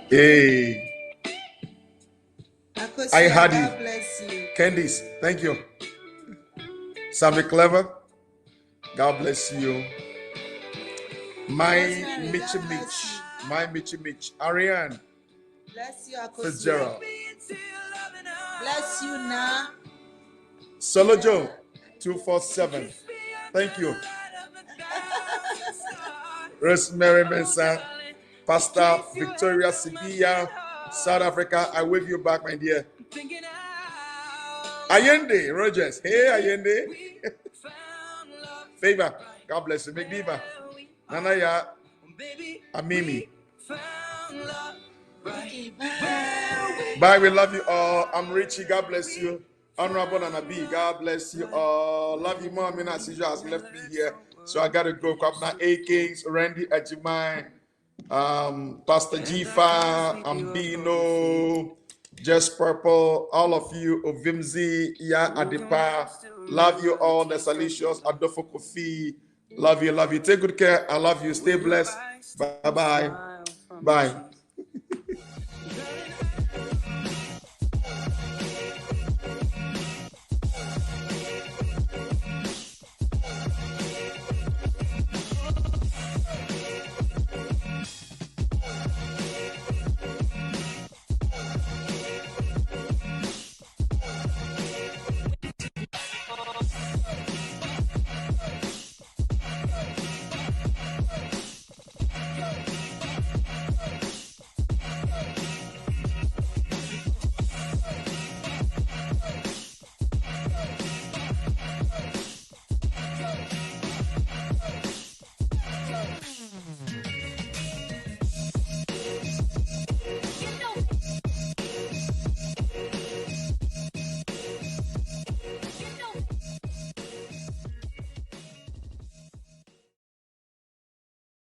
Hey. I had you. God bless you. Candice, thank you. Sammy Clever, God bless you. My Mitchy Mitch. Ariane. Bless you, Fitzgerald. Bless you, Na. Solo Joe, 247. Thank you. Rosemary Mensah, Pastor Victoria Sibia, South Africa. I wave you back, my dear. Allende Rogers. Hey, Allende. Favor. God bless you. McDiva. Nanaya. Amimi. Bye. We love you all. I'm Richie. God bless you. Honorable Nanabi. God bless you all. Love you, Mom. Mina Sija has left me here. So I got to go. Kapna A Kings, Randy Ajimai, Pastor Jifa, Ambino, Just Purple, all of you, Ovimzi, Ya Adipa. Love you all. The Salicious, Adolfo Kofi. Love you. Take good care. I love you. Stay blessed. Bye-bye. Bye.